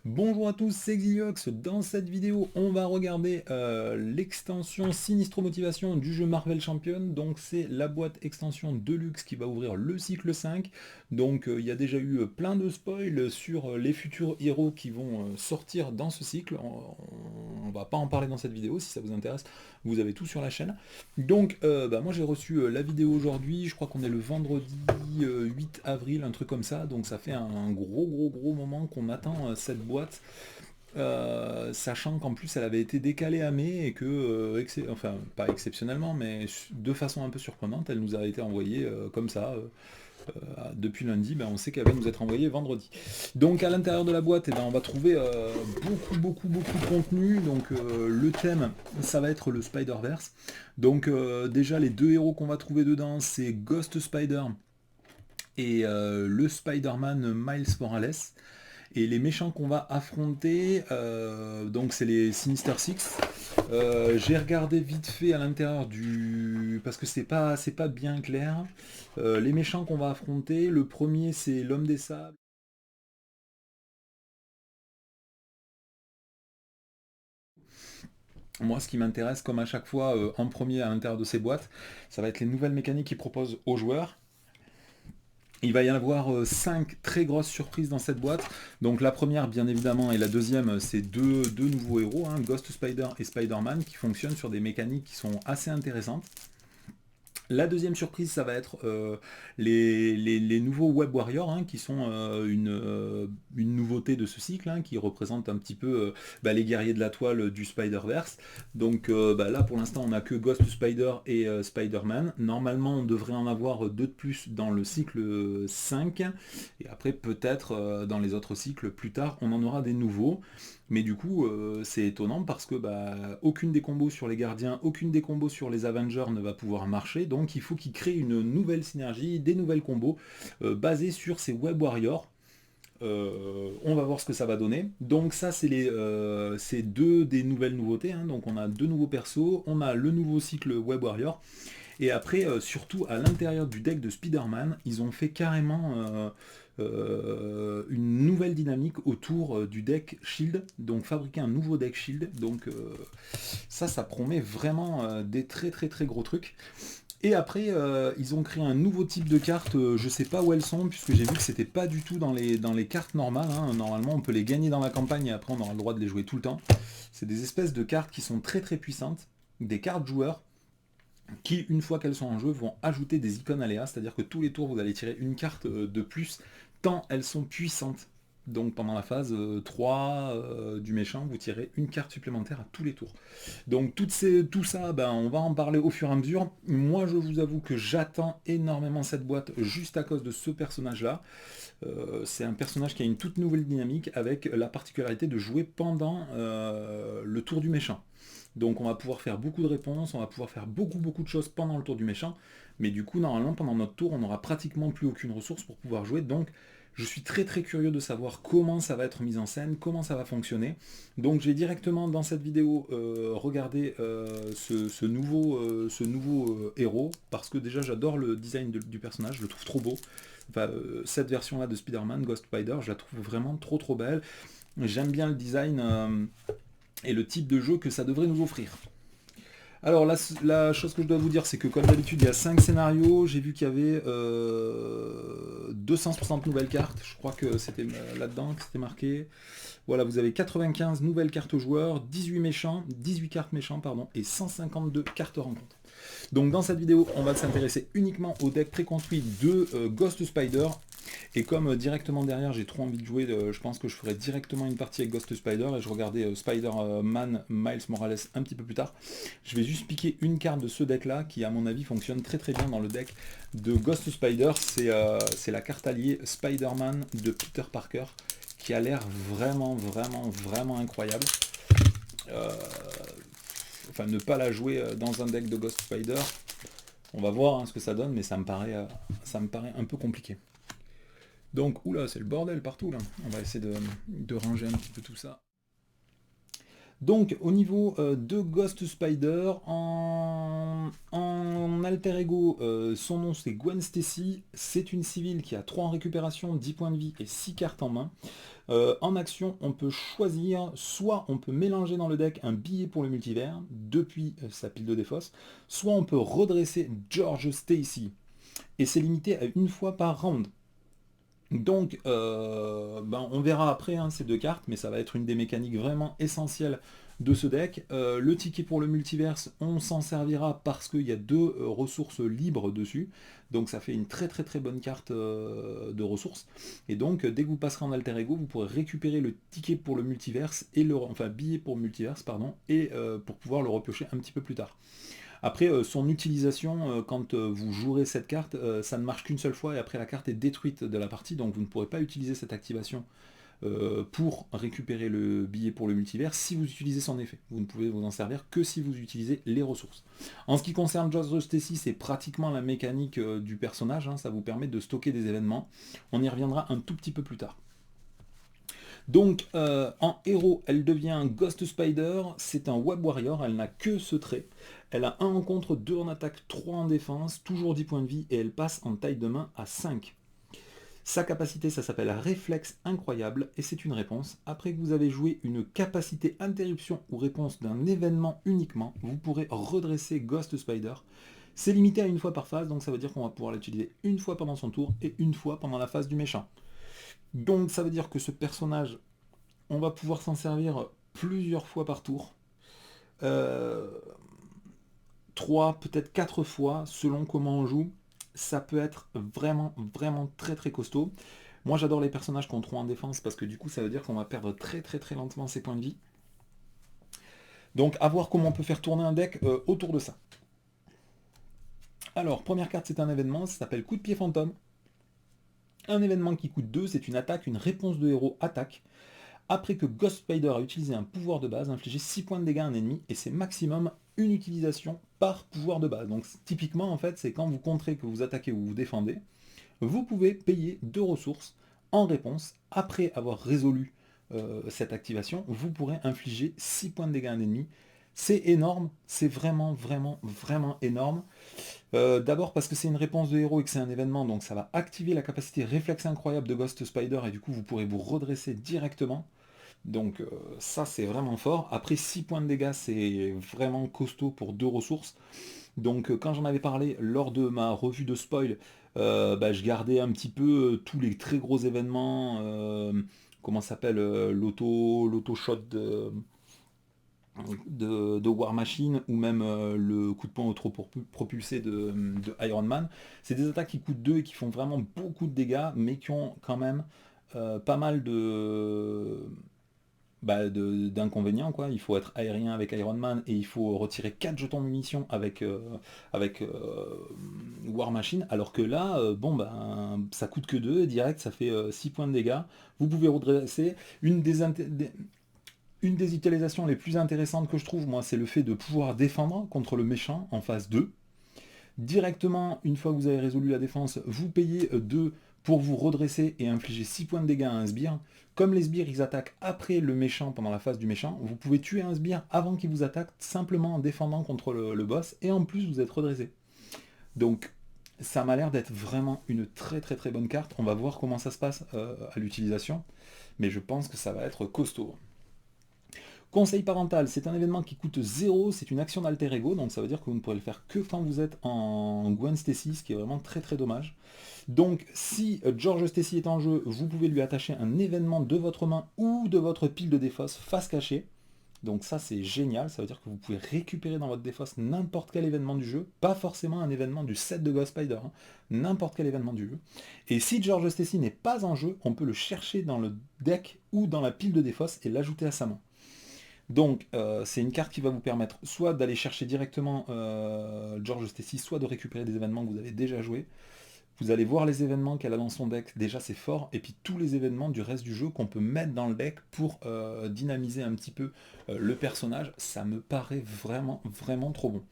Bonjour à tous, c'est Xiliox. Dans cette vidéo, on va regarder l'extension Sinistro Motivation du jeu Marvel Champion. Donc c'est la boîte extension Deluxe qui va ouvrir le cycle 5. Donc il y a déjà eu plein de spoils sur les futurs héros qui vont sortir dans ce cycle. On va pas en parler dans cette vidéo, si ça vous intéresse, vous avez tout sur la chaîne. Donc moi j'ai reçu la vidéo aujourd'hui, je crois qu'on est le vendredi 8 avril, un truc comme ça, donc ça fait un gros moment qu'on attend cette boîte, sachant qu'en plus elle avait été décalée à mai et que, enfin pas exceptionnellement, mais de façon un peu surprenante, elle nous a été envoyée comme ça. Depuis lundi, on sait qu'elle va nous être envoyée vendredi. Donc à l'intérieur de la boîte, on va trouver beaucoup de contenu. Donc le thème, ça va être le Spider-Verse. Donc déjà les deux héros qu'on va trouver dedans, c'est Ghost Spider et le Spider-Man Miles Morales. Et les méchants qu'on va affronter, donc c'est les Sinister Six. J'ai regardé vite fait à l'intérieur du... parce que c'est pas bien clair. Les méchants qu'on va affronter, le premier c'est l'homme des sables. Moi ce qui m'intéresse comme à chaque fois en premier à l'intérieur de ces boîtes, ça va être les nouvelles mécaniques qu'ils proposent aux joueurs. Il va y avoir 5 très grosses surprises dans cette boîte. Donc la première, bien évidemment, et la deuxième, c'est deux nouveaux héros, hein, Ghost Spider et Spider-Man, qui fonctionnent sur des mécaniques qui sont assez intéressantes. La deuxième surprise, ça va être les nouveaux Web Warriors, hein, qui sont une nouveauté de ce cycle, hein, qui représentent un petit peu les guerriers de la toile du Spider-Verse. Donc là, pour l'instant, on n'a que Ghost Spider et Spider-Man. Normalement, on devrait en avoir deux de plus dans le cycle 5. Et après, peut-être dans les autres cycles plus tard, on en aura des nouveaux. Mais du coup, c'est étonnant parce que aucune des combos sur les gardiens, aucune des combos sur les Avengers ne va pouvoir marcher. Donc il faut qu'ils créent une nouvelle synergie, des nouvelles combos basées sur ces Web Warriors. On va voir ce que ça va donner. Donc ça, c'est deux des nouvelles nouveautés, hein. Donc on a deux nouveaux persos, on a le nouveau cycle Web Warrior. Et après, surtout à l'intérieur du deck de Spider-Man, ils ont fait carrément une nouvelle dynamique autour du deck Shield, donc fabriquer un nouveau deck Shield. Donc ça promet vraiment des très gros trucs. Et après, ils ont créé un nouveau type de carte, je sais pas où elles sont, puisque j'ai vu que c'était pas du tout dans les cartes normales, hein. Normalement, on peut les gagner dans la campagne et après on aura le droit de les jouer tout le temps. C'est des espèces de cartes qui sont très puissantes, des cartes joueurs, qui, une fois qu'elles sont en jeu, vont ajouter des icônes aléas, c'est-à-dire que tous les tours, vous allez tirer une carte de plus, tant elles sont puissantes. Donc pendant la phase 3 du méchant, vous tirez une carte supplémentaire à tous les tours. Donc tout ça, on va en parler au fur et à mesure. Moi, je vous avoue que j'attends énormément cette boîte juste à cause de ce personnage-là. C'est un personnage qui a une toute nouvelle dynamique avec la particularité de jouer pendant le tour du méchant. Donc on va pouvoir faire beaucoup de réponses, on va pouvoir faire beaucoup de choses pendant le tour du méchant, mais du coup normalement pendant notre tour on n'aura pratiquement plus aucune ressource pour pouvoir jouer, donc je suis très curieux de savoir comment ça va être mis en scène, comment ça va fonctionner. Donc j'ai directement dans cette vidéo regardé ce nouveau héros, parce que déjà j'adore le design du personnage, je le trouve trop beau. Enfin, cette version là de Spider-Man, Ghost Spider, je la trouve vraiment trop belle. J'aime bien le design et le type de jeu que ça devrait nous offrir. Alors la chose que je dois vous dire, c'est que comme d'habitude, il y a 5 scénarios. J'ai vu qu'il y avait 260 nouvelles cartes. Je crois que c'était là-dedans que c'était marqué. Voilà, vous avez 95 nouvelles cartes joueurs, 18 cartes méchants, pardon, et 152 cartes rencontres. Donc dans cette vidéo, on va s'intéresser uniquement au deck préconstruit de Ghost Spider. Et comme directement derrière j'ai trop envie de jouer, je pense que je ferai directement une partie avec Ghost Spider et je regardais Spider-Man Miles Morales un petit peu plus tard. Je vais juste piquer une carte de ce deck là qui à mon avis fonctionne très bien dans le deck de Ghost Spider. C'est la carte alliée Spider-Man de Peter Parker qui a l'air vraiment incroyable. Enfin ne pas la jouer dans un deck de Ghost Spider, on va voir ce que ça donne, mais ça me paraît un peu compliqué. Donc, oula, c'est le bordel partout là. On va essayer de ranger un petit peu tout ça. Donc, au niveau de Ghost Spider, en alter ego, son nom c'est Gwen Stacy. C'est une civile qui a 3 en récupération, 10 points de vie et 6 cartes en main. En action, on peut choisir, soit on peut mélanger dans le deck un billet pour le multivers depuis sa pile de défausse, soit on peut redresser George Stacy. Et c'est limité à une fois par round. Donc, on verra après hein, ces deux cartes, mais ça va être une des mécaniques vraiment essentielles de ce deck. Le ticket pour le multiverse, on s'en servira parce qu'il y a deux ressources libres dessus. Donc ça fait une très très très bonne carte de ressources. Et donc, dès que vous passerez en alter ego, vous pourrez récupérer le ticket pour le multiverse, enfin billet pour le multiverse, pardon, et pour pouvoir le repiocher un petit peu plus tard. Après, son utilisation, quand vous jouerez cette carte, ça ne marche qu'une seule fois et après la carte est détruite de la partie, donc vous ne pourrez pas utiliser cette activation pour récupérer le billet pour le multivers si vous utilisez son effet. Vous ne pouvez vous en servir que si vous utilisez les ressources. En ce qui concerne George Stacy, c'est pratiquement la mécanique du personnage, hein, ça vous permet de stocker des événements. On y reviendra un tout petit peu plus tard. Donc en héros, elle devient Ghost Spider, c'est un Web Warrior, elle n'a que ce trait. Elle a 1 en contre, 2 en attaque, 3 en défense, toujours 10 points de vie, et elle passe en taille de main à 5. Sa capacité, ça s'appelle Réflexe Incroyable, et c'est une réponse. Après que vous avez joué une capacité interruption ou réponse d'un événement uniquement, vous pourrez redresser Ghost Spider. C'est limité à une fois par phase, donc ça veut dire qu'on va pouvoir l'utiliser une fois pendant son tour et une fois pendant la phase du méchant. Donc ça veut dire que ce personnage, on va pouvoir s'en servir plusieurs fois par tour. 3, peut-être 4 fois, selon comment on joue. Ça peut être vraiment, vraiment très très costaud. Moi j'adore les personnages qui ont 3 en défense parce que du coup ça veut dire qu'on va perdre très très très lentement ses points de vie. Donc à voir comment on peut faire tourner un deck autour de ça. Alors, première carte c'est un événement, ça s'appelle Coup de pied fantôme. Un événement qui coûte 2, c'est une attaque, une réponse de héros attaque. Après que Ghost Spider a utilisé un pouvoir de base, infligez 6 points de dégâts à un ennemi, et c'est maximum une utilisation par pouvoir de base. Donc typiquement, en fait, c'est quand vous contrez que vous attaquez ou vous défendez, vous pouvez payer 2 ressources en réponse. Après avoir résolu cette activation, vous pourrez infliger 6 points de dégâts à un ennemi. C'est énorme, c'est vraiment, vraiment, vraiment énorme. D'abord parce que c'est une réponse de héros et que c'est un événement, donc ça va activer la capacité réflexe incroyable de Ghost Spider, et du coup vous pourrez vous redresser directement. Donc ça c'est vraiment fort. Après 6 points de dégâts, c'est vraiment costaud pour 2 ressources. Donc quand j'en avais parlé lors de ma revue de spoil, je gardais un petit peu tous les très gros événements, comment ça s'appelle, l'auto shot de War Machine, ou même le coup de poing propulsé de Iron Man. C'est des attaques qui coûtent 2 et qui font vraiment beaucoup de dégâts, mais qui ont quand même pas mal d'inconvénients, quoi. Il faut être aérien avec Iron Man et il faut retirer 4 jetons munitions avec War Machine, alors que là, ça coûte que 2, direct ça fait 6 points de dégâts. Vous pouvez redresser. Une des utilisations les plus intéressantes que je trouve, moi, c'est le fait de pouvoir défendre contre le méchant en phase 2. Directement, une fois que vous avez résolu la défense, vous payez 2 pour vous redresser et infliger 6 points de dégâts à un sbire. Comme les sbires, ils attaquent après le méchant pendant la phase du méchant, vous pouvez tuer un sbire avant qu'il vous attaque, simplement en défendant contre le boss, et en plus vous êtes redressé. Donc ça m'a l'air d'être vraiment une très très très bonne carte. On va voir comment ça se passe à l'utilisation, mais je pense que ça va être costaud. Conseil parental, c'est un événement qui coûte 0, c'est une action d'alter ego, donc ça veut dire que vous ne pourrez le faire que quand vous êtes en Gwen Stacy, ce qui est vraiment très très dommage. Donc si George Stacy est en jeu, vous pouvez lui attacher un événement de votre main ou de votre pile de défausse face cachée. Donc ça c'est génial, ça veut dire que vous pouvez récupérer dans votre défausse n'importe quel événement du jeu, pas forcément un événement du set de Ghost Spider, hein, n'importe quel événement du jeu. Et si George Stacy n'est pas en jeu, on peut le chercher dans le deck ou dans la pile de défausse et l'ajouter à sa main. Donc c'est une carte qui va vous permettre soit d'aller chercher directement George Stacy, soit de récupérer des événements que vous avez déjà joués. Vous allez voir les événements qu'elle a dans son deck, déjà c'est fort, et puis tous les événements du reste du jeu qu'on peut mettre dans le deck pour dynamiser un petit peu le personnage, ça me paraît vraiment, vraiment trop bon.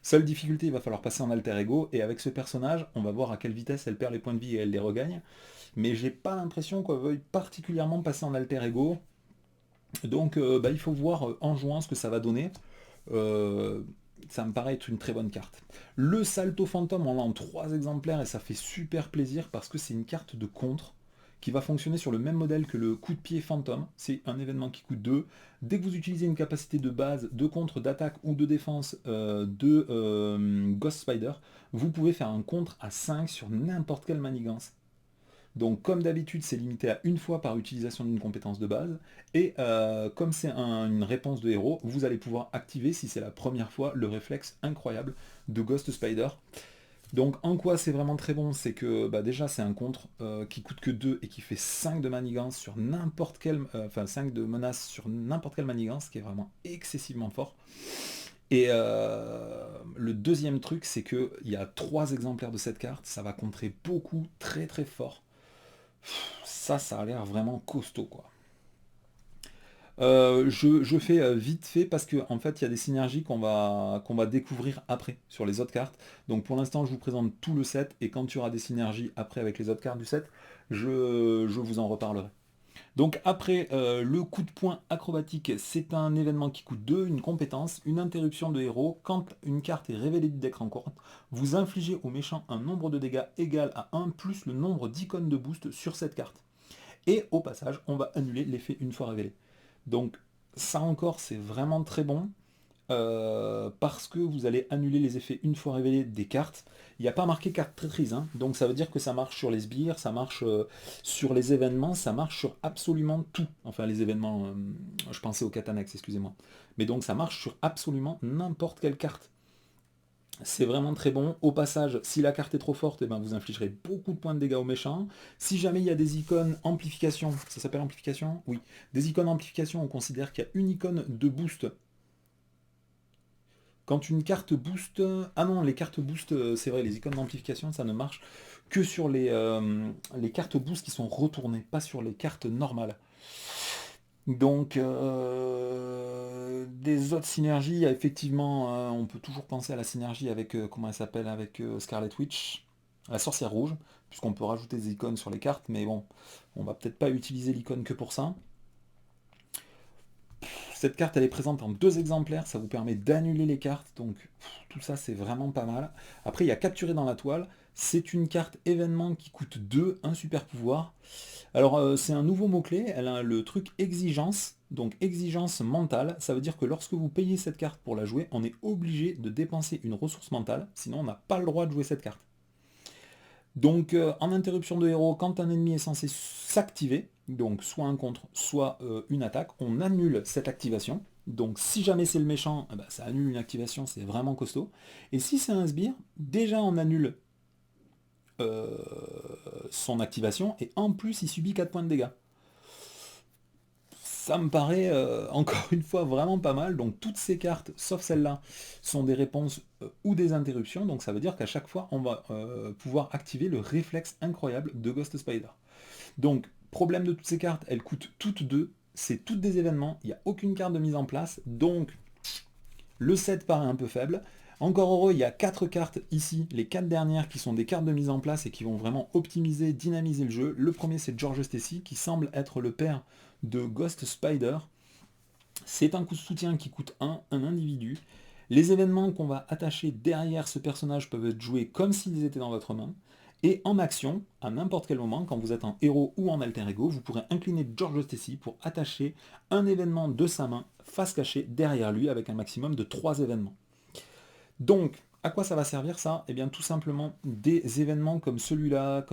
Seule difficulté, il va falloir passer en alter ego, et avec ce personnage, on va voir à quelle vitesse elle perd les points de vie et elle les regagne, mais j'ai pas l'impression qu'on veuille particulièrement passer en alter ego. Donc il faut voir en juin ce que ça va donner. Ça me paraît être une très bonne carte. Le Salto Fantôme, on l'a en 3 exemplaires et ça fait super plaisir parce que c'est une carte de contre qui va fonctionner sur le même modèle que le coup de pied fantôme. C'est un événement qui coûte 2. Dès que vous utilisez une capacité de base, de contre, d'attaque ou de défense de Ghost Spider, vous pouvez faire un contre à 5 sur n'importe quelle manigance. Donc comme d'habitude, c'est limité à une fois par utilisation d'une compétence de base, et comme c'est une réponse de héros, vous allez pouvoir activer, si c'est la première fois, le réflexe incroyable de Ghost Spider. Donc en quoi c'est vraiment très bon, c'est que déjà c'est un contre qui coûte que 2 et qui fait 5 de manigance sur n'importe quelle, 5 de menace sur n'importe quelle manigance, qui est vraiment excessivement fort. Et le deuxième truc, c'est qu'il y a 3 exemplaires de cette carte, ça va contrer beaucoup, très très fort. Ça a l'air vraiment costaud, quoi. Je fais vite fait parce que en fait il y a des synergies qu'on va découvrir après sur les autres cartes. Donc pour l'instant je vous présente tout le set et quand il y aura des synergies après avec les autres cartes du set, je vous en reparlerai. Donc après le coup de poing acrobatique, c'est un événement qui coûte 2, une compétence, une interruption de héros. Quand une carte est révélée du deck rencontre, vous infligez au méchant un nombre de dégâts égal à 1 plus le nombre d'icônes de boost sur cette carte. Et au passage, on va annuler l'effet une fois révélé. Donc ça encore, c'est vraiment très bon, parce que vous allez annuler les effets une fois révélés des cartes. Il n'y a pas marqué carte traîtrise, hein, donc ça veut dire que ça marche sur les sbires, ça marche sur les événements, ça marche sur absolument tout. Enfin les événements, je pensais au Catanax, excusez-moi. Mais donc ça marche sur absolument n'importe quelle carte. C'est vraiment très bon. Au passage, si la carte est trop forte, eh ben, vous infligerez beaucoup de points de dégâts aux méchants. Si jamais il y a des icônes amplification, ça s'appelle amplification? Oui. Des icônes amplification, on considère qu'il y a une icône de boost. Quand une carte boost... Ah non, les cartes boost, c'est vrai, les icônes d'amplification, ça ne marche que sur les cartes boost qui sont retournées, pas sur les cartes normales. Donc, des autres synergies, effectivement, on peut toujours penser à la synergie avec, comment elle s'appelle, avec Scarlet Witch, la sorcière rouge, puisqu'on peut rajouter des icônes sur les cartes, mais bon, on va peut-être pas utiliser l'icône que pour ça. Cette carte, elle est présente en 2 exemplaires, ça vous permet d'annuler les cartes, donc tout ça, c'est vraiment pas mal. Après, il y a Capturé dans la toile, c'est une carte événement qui coûte 2, un super pouvoir. Alors, c'est un nouveau mot-clé, elle a le truc exigence, donc exigence mentale, ça veut dire que lorsque vous payez cette carte pour la jouer, on est obligé de dépenser une ressource mentale, sinon on n'a pas le droit de jouer cette carte. Donc en interruption de héros, quand un ennemi est censé s'activer, donc soit un contre, soit une attaque, on annule cette activation. Donc si jamais c'est le méchant, ça annule une activation, c'est vraiment costaud. Et si c'est un sbire, déjà on annule son activation, et en plus il subit 4 points de dégâts. Ça me paraît encore une fois vraiment pas mal. Donc toutes ces cartes, sauf celle-là, sont des réponses ou des interruptions. Donc ça veut dire qu'à chaque fois, on va pouvoir activer le réflexe incroyable de Ghost Spider. Donc, problème de toutes ces cartes, elles coûtent toutes 2. C'est toutes des événements. Il n'y a aucune carte de mise en place. Donc, le set paraît un peu faible. Encore heureux, il y a 4 cartes ici, les 4 dernières qui sont des cartes de mise en place et qui vont vraiment optimiser, dynamiser le jeu. Le premier, c'est George Stacy, qui semble être le père de Ghost Spider. C'est un coup de soutien qui coûte 1, un individu. Les événements qu'on va attacher derrière ce personnage peuvent être joués comme s'ils étaient dans votre main. Et en action, à n'importe quel moment, quand vous êtes en héros ou en alter ego, vous pourrez incliner George Stacy pour attacher un événement de sa main face cachée derrière lui avec un maximum de 3 événements. Donc, à quoi ça va servir ça? Eh bien tout simplement des événements comme celui-là,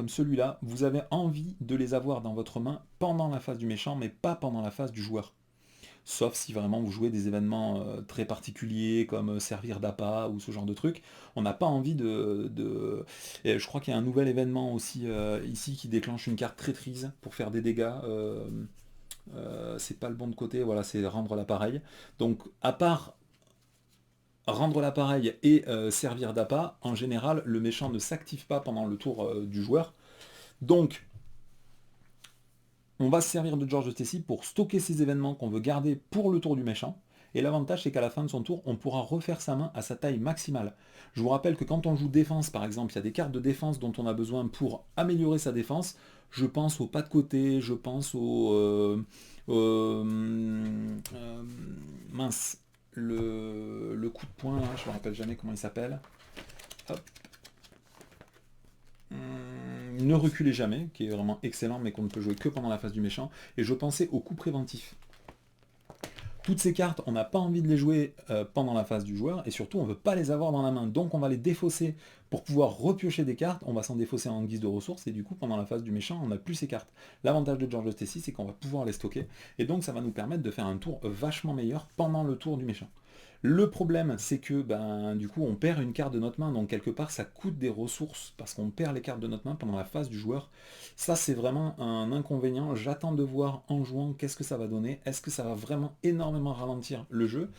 vous avez envie de les avoir dans votre main pendant la phase du méchant, mais pas pendant la phase du joueur. Sauf si vraiment vous jouez des événements très particuliers comme servir d'appât ou ce genre de truc. On n'a pas envie Et je crois qu'il y a un nouvel événement aussi ici qui déclenche une carte traîtrise pour faire des dégâts. C'est pas le bon de côté, voilà, c'est rendre l'appareil. Donc à part rendre l'appareil et servir d'appât, en général, le méchant ne s'active pas pendant le tour du joueur. Donc, on va se servir de George Stacy pour stocker ces événements qu'on veut garder pour le tour du méchant. Et l'avantage, c'est qu'à la fin de son tour, on pourra refaire sa main à sa taille maximale. Je vous rappelle que quand on joue défense, par exemple, il y a des cartes de défense dont on a besoin pour améliorer sa défense. Je pense au pas de côté, je pense mince, le coup de poing, là, je ne me rappelle jamais comment il s'appelle. Hop. Ne reculez jamais, qui est vraiment excellent, mais qu'on ne peut jouer que pendant la phase du méchant. Et je pensais au coup préventif. Toutes ces cartes, on n'a pas envie de les jouer pendant la phase du joueur, et surtout on ne veut pas les avoir dans la main. Donc on va les défausser pour pouvoir repiocher des cartes, on va s'en défausser en guise de ressources, et du coup pendant la phase du méchant, on n'a plus ces cartes. L'avantage de George Stacy, c'est qu'on va pouvoir les stocker, et donc ça va nous permettre de faire un tour vachement meilleur pendant le tour du méchant. Le problème, c'est que du coup, on perd une carte de notre main, donc quelque part, ça coûte des ressources, parce qu'on perd les cartes de notre main pendant la phase du joueur. Ça, c'est vraiment un inconvénient. J'attends de voir en jouant qu'est-ce que ça va donner. Est-ce que ça va vraiment énormément ralentir le jeu?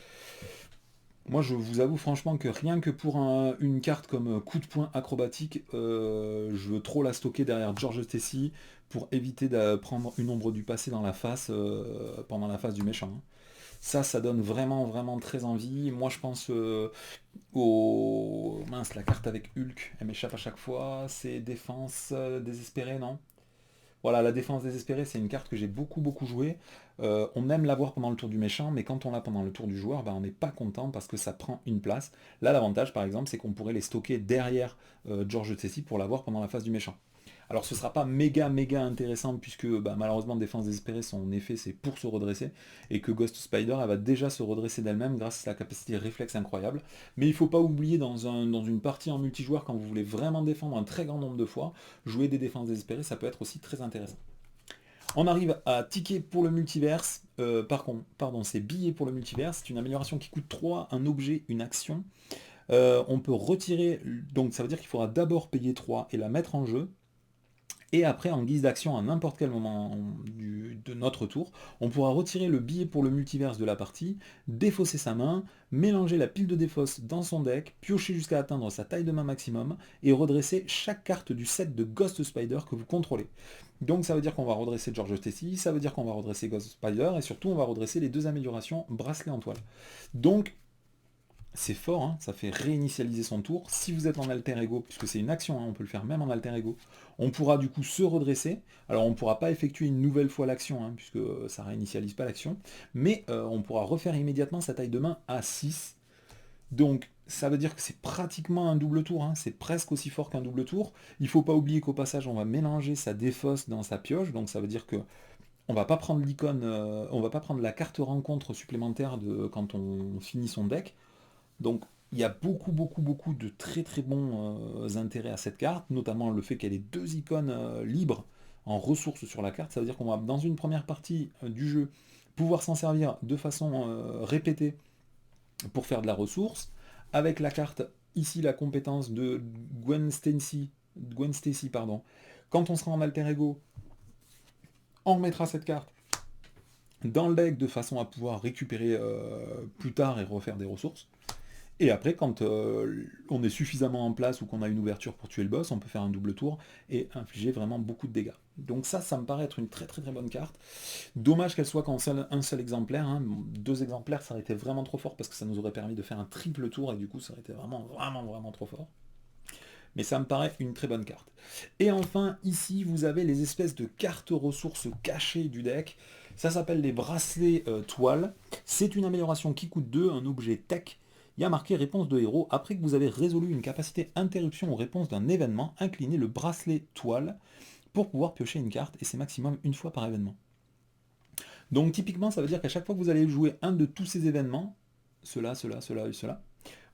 Moi, je vous avoue franchement que rien que pour une carte comme coup de poing acrobatique, je veux trop la stocker derrière George Stacy pour éviter de prendre une ombre du passé dans la face pendant la phase du méchant, hein. Ça donne vraiment, vraiment très envie. Moi, je pense au... Mince, la carte avec Hulk, elle m'échappe à chaque fois. C'est défense désespérée, non? Voilà, la défense désespérée, c'est une carte que j'ai beaucoup, beaucoup joué. On aime l'avoir pendant le tour du méchant, mais quand on l'a pendant le tour du joueur, on n'est pas content parce que ça prend une place. Là, l'avantage, par exemple, c'est qu'on pourrait les stocker derrière George Tsessi pour l'avoir pendant la phase du méchant. Alors ce sera pas méga méga intéressant puisque malheureusement Défense désespérée son effet c'est pour se redresser et que Ghost Spider elle va déjà se redresser d'elle-même grâce à sa capacité réflexe incroyable. Mais il faut pas oublier dans une partie en multijoueur quand vous voulez vraiment défendre un très grand nombre de fois, jouer des défenses désespérées ça peut être aussi très intéressant. On arrive à ticket pour le multiverse, pardon c'est billet pour le multiverse, c'est une amélioration qui coûte 3, un objet, une action. On peut retirer, donc ça veut dire qu'il faudra d'abord payer 3 et la mettre en jeu. Et après, en guise d'action, à n'importe quel moment de notre tour, on pourra retirer le billet pour le multiverse de la partie, défausser sa main, mélanger la pile de défausse dans son deck, piocher jusqu'à atteindre sa taille de main maximum, et redresser chaque carte du set de Ghost Spider que vous contrôlez. Donc ça veut dire qu'on va redresser George Stacy, ça veut dire qu'on va redresser Ghost Spider, et surtout on va redresser les deux améliorations bracelet en toile. Donc c'est fort, hein, ça fait réinitialiser son tour. Si vous êtes en alter ego, puisque c'est une action, hein, on peut le faire même en alter ego, on pourra du coup se redresser. Alors on ne pourra pas effectuer une nouvelle fois l'action, hein, puisque ça réinitialise pas l'action, mais on pourra refaire immédiatement sa taille de main à 6. Donc ça veut dire que c'est pratiquement un double tour, hein, c'est presque aussi fort qu'un double tour. Il ne faut pas oublier qu'au passage on va mélanger sa défausse dans sa pioche, donc ça veut dire que on va pas prendre l'icône, on va pas prendre la carte rencontre supplémentaire de quand on finit son deck. Donc il y a beaucoup, beaucoup, beaucoup de très très bons intérêts à cette carte, notamment le fait qu'elle ait deux icônes libres en ressources sur la carte. Ça veut dire qu'on va, dans une première partie du jeu, pouvoir s'en servir de façon répétée pour faire de la ressource. Avec la carte, ici la compétence de Gwen Stacy, pardon. Quand on sera en alter ego, on remettra cette carte dans le deck de façon à pouvoir récupérer plus tard et refaire des ressources. Et après, quand on est suffisamment en place ou qu'on a une ouverture pour tuer le boss, on peut faire un double tour et infliger vraiment beaucoup de dégâts. Donc ça me paraît être une très très très bonne carte. Dommage qu'elle soit qu'un seul exemplaire, hein. 2 exemplaires, ça aurait été vraiment trop fort parce que ça nous aurait permis de faire un triple tour et du coup ça aurait été vraiment vraiment vraiment trop fort. Mais ça me paraît une très bonne carte. Et enfin, ici, vous avez les espèces de cartes ressources cachées du deck. Ça s'appelle les bracelets toiles. C'est une amélioration qui coûte 2, un objet tech. Il y a marqué réponse de héros. Après que vous avez résolu une capacité interruption ou réponse d'un événement, inclinez le bracelet toile pour pouvoir piocher une carte, et c'est maximum une fois par événement. Donc typiquement, ça veut dire qu'à chaque fois que vous allez jouer un de tous ces événements, cela, et cela,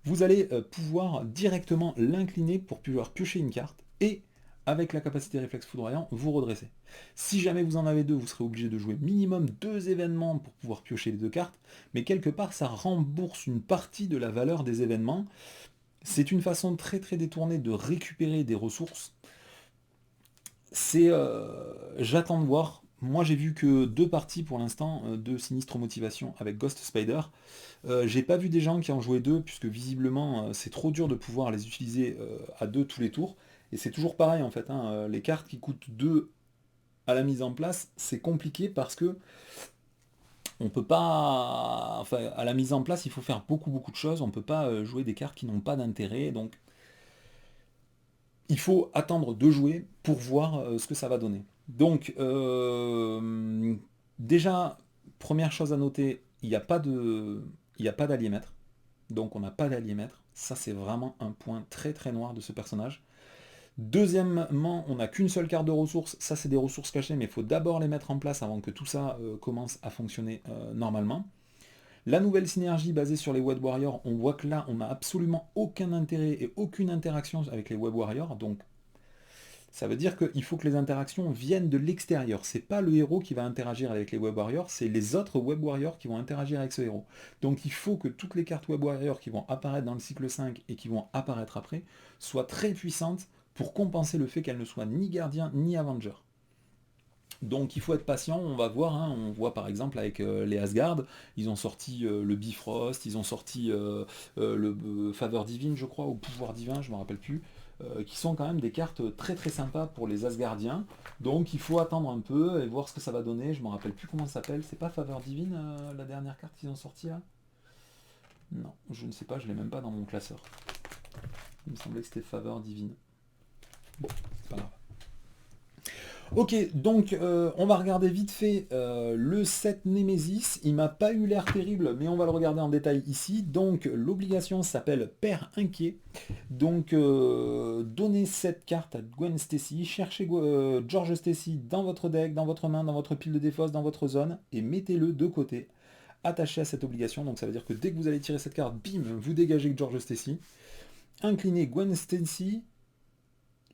vous allez pouvoir directement l'incliner pour pouvoir piocher une carte, et avec la capacité réflexe foudroyant, vous redresser. Si jamais vous en avez 2, vous serez obligé de jouer minimum 2 événements pour pouvoir piocher les 2 cartes, mais quelque part ça rembourse une partie de la valeur des événements. C'est une façon très très détournée de récupérer des ressources. J'attends de voir. Moi j'ai vu que 2 parties pour l'instant de Sinistre Motivation avec Ghost Spider. J'ai pas vu des gens qui en jouaient 2, puisque visiblement c'est trop dur de pouvoir les utiliser à 2 tous les tours. Et c'est toujours pareil en fait, hein, les cartes qui coûtent 2 à la mise en place, c'est compliqué parce que on peut pas. Enfin, à la mise en place, il faut faire beaucoup beaucoup de choses. On peut pas jouer des cartes qui n'ont pas d'intérêt. Donc il faut attendre de jouer pour voir ce que ça va donner. Donc déjà, première chose à noter, il n'y a pas d'alliémètre. Donc on n'a pas d'alliémètre. Ça c'est vraiment un point très très noir de ce personnage. Deuxièmement, on n'a qu'une seule carte de ressources, ça c'est des ressources cachées, mais il faut d'abord les mettre en place avant que tout ça commence à fonctionner normalement. La nouvelle synergie basée sur les Web Warriors, on voit que là, on n'a absolument aucun intérêt et aucune interaction avec les Web Warriors, donc ça veut dire qu'il faut que les interactions viennent de l'extérieur. C'est pas le héros qui va interagir avec les Web Warriors, c'est les autres Web Warriors qui vont interagir avec ce héros. Donc il faut que toutes les cartes Web Warriors qui vont apparaître dans le cycle 5 et qui vont apparaître après soient très puissantes pour compenser le fait qu'elles ne soient ni gardiens ni Avengers. Donc il faut être patient, on va voir, hein, on voit par exemple avec les Asgard, ils ont sorti le Bifrost, ils ont sorti le Faveur Divine je crois, ou Pouvoir Divin, je ne me rappelle plus, qui sont quand même des cartes très très sympas pour les Asgardiens. Donc il faut attendre un peu et voir ce que ça va donner, je ne me rappelle plus comment ça s'appelle, c'est pas Faveur Divine la dernière carte qu'ils ont sorti là? Non, je ne sais pas, je l'ai même pas dans mon classeur. Il me semblait que c'était Faveur Divine. Bon, c'est pas grave. Ok, donc on va regarder vite fait le set Nemesis. Il m'a pas eu l'air terrible, mais on va le regarder en détail ici. Donc l'obligation s'appelle Père Inquiet. Donc donnez cette carte à Gwen Stacy, cherchez George Stacy dans votre deck, dans votre main, dans votre pile de défausse, dans votre zone, et mettez-le de côté, attaché à cette obligation. Donc ça veut dire que dès que vous allez tirer cette carte, bim, vous dégagez George Stacy. Inclinez Gwen Stacy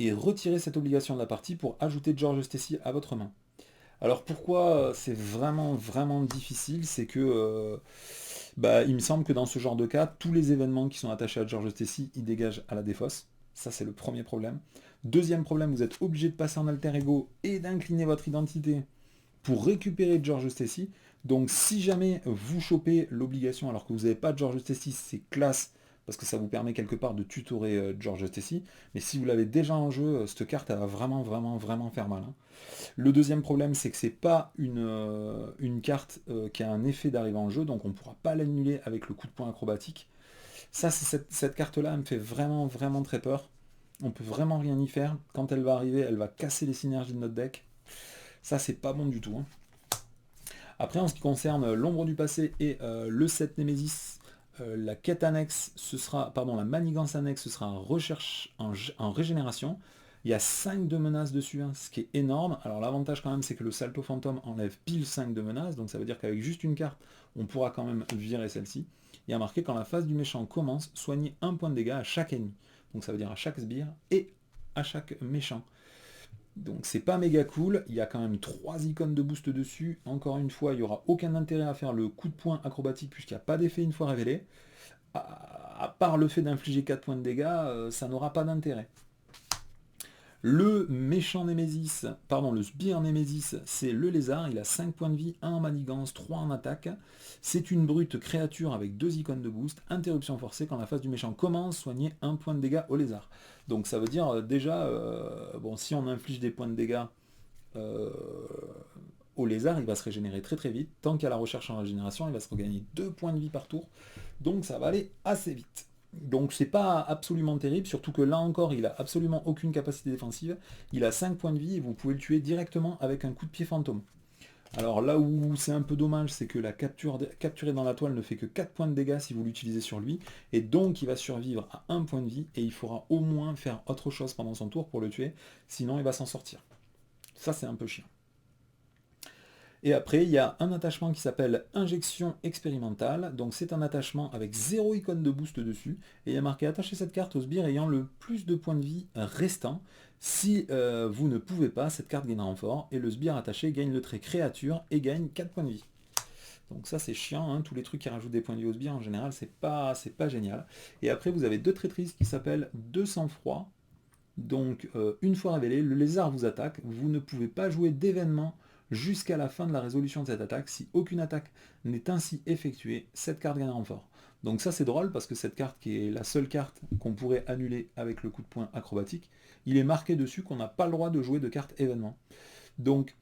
et retirer cette obligation de la partie pour ajouter George Stacy à votre main. Alors pourquoi c'est vraiment vraiment difficile, c'est que il me semble que dans ce genre de cas, tous les événements qui sont attachés à George Stacy, ils dégagent à la défausse. Ça c'est le premier problème. Deuxième problème, vous êtes obligé de passer en alter ego et d'incliner votre identité pour récupérer George Stacy. Donc si jamais vous chopez l'obligation alors que vous n'avez pas de George Stacy, c'est classe, parce que ça vous permet quelque part de tutorer George Stacy. Mais si vous l'avez déjà en jeu, cette carte, elle va vraiment, vraiment, vraiment faire mal. Hein. Le deuxième problème, c'est que c'est pas une carte qui a un effet d'arrivée en jeu, donc on ne pourra pas l'annuler avec le coup de poing acrobatique. Ça, cette carte-là, elle me fait vraiment, vraiment très peur. On peut vraiment rien y faire. Quand elle va arriver, elle va casser les synergies de notre deck. Ça, c'est pas bon du tout. Hein. Après, en ce qui concerne l'ombre du passé et le set Nemesis, la quête annexe, la manigance annexe, ce sera en régénération. Il y a 5 de menaces dessus, hein, ce qui est énorme. Alors l'avantage quand même, c'est que le salto fantôme enlève pile 5 de menaces, donc ça veut dire qu'avec juste une carte, on pourra quand même virer celle-ci. Il y a marqué quand la phase du méchant commence, soignez un point de dégâts à chaque ennemi. Donc ça veut dire à chaque sbire et à chaque méchant. Donc c'est pas méga cool, il y a quand même 3 icônes de boost dessus. Encore une fois, il n'y aura aucun intérêt à faire le coup de poing acrobatique puisqu'il n'y a pas d'effet une fois révélé. À part le fait d'infliger 4 points de dégâts, ça n'aura pas d'intérêt. Le méchant Némésis, pardon, le sbire Némésis, c'est le lézard, il a 5 points de vie, 1 en manigance, 3 en attaque. C'est une brute créature avec 2 icônes de boost, interruption forcée, quand la phase du méchant commence, soignez 1 point de dégâts au lézard. Donc ça veut dire déjà, bon, si on inflige des points de dégâts au lézard, il va se régénérer très très vite. Tant qu'il y a la recherche en régénération, il va se regagner 2 points de vie par tour. Donc ça va aller assez vite. Donc c'est pas absolument terrible, surtout que là encore, il a absolument aucune capacité défensive. Il a 5 points de vie et vous pouvez le tuer directement avec un coup de pied fantôme. Alors là où c'est un peu dommage, c'est que la capturée dans la toile ne fait que 4 points de dégâts si vous l'utilisez sur lui, et donc il va survivre à 1 point de vie, et il faudra au moins faire autre chose pendant son tour pour le tuer, sinon il va s'en sortir. Ça c'est un peu chiant. Et après, il y a un attachement qui s'appelle Injection expérimentale. Donc c'est un attachement avec 0 icône de boost dessus. Et il y a marqué attacher cette carte au sbire ayant le plus de points de vie restant. Si vous ne pouvez pas, cette carte gagne un renfort. Et le sbire attaché gagne le trait créature et gagne 4 points de vie. Donc ça c'est chiant, hein. Tous les trucs qui rajoutent des points de vie au sbire en général, c'est pas génial. Et après vous avez 2 traîtrises qui s'appellent 2 sang-froid. Donc une fois révélé, le lézard vous attaque. Vous ne pouvez pas jouer d'événement jusqu'à la fin de la résolution de cette attaque. Si aucune attaque n'est ainsi effectuée, cette carte gagne un renfort. Donc ça c'est drôle parce que cette carte qui est la seule carte qu'on pourrait annuler avec le coup de poing acrobatique, il est marqué dessus qu'on n'a pas le droit de jouer de carte événement. Donc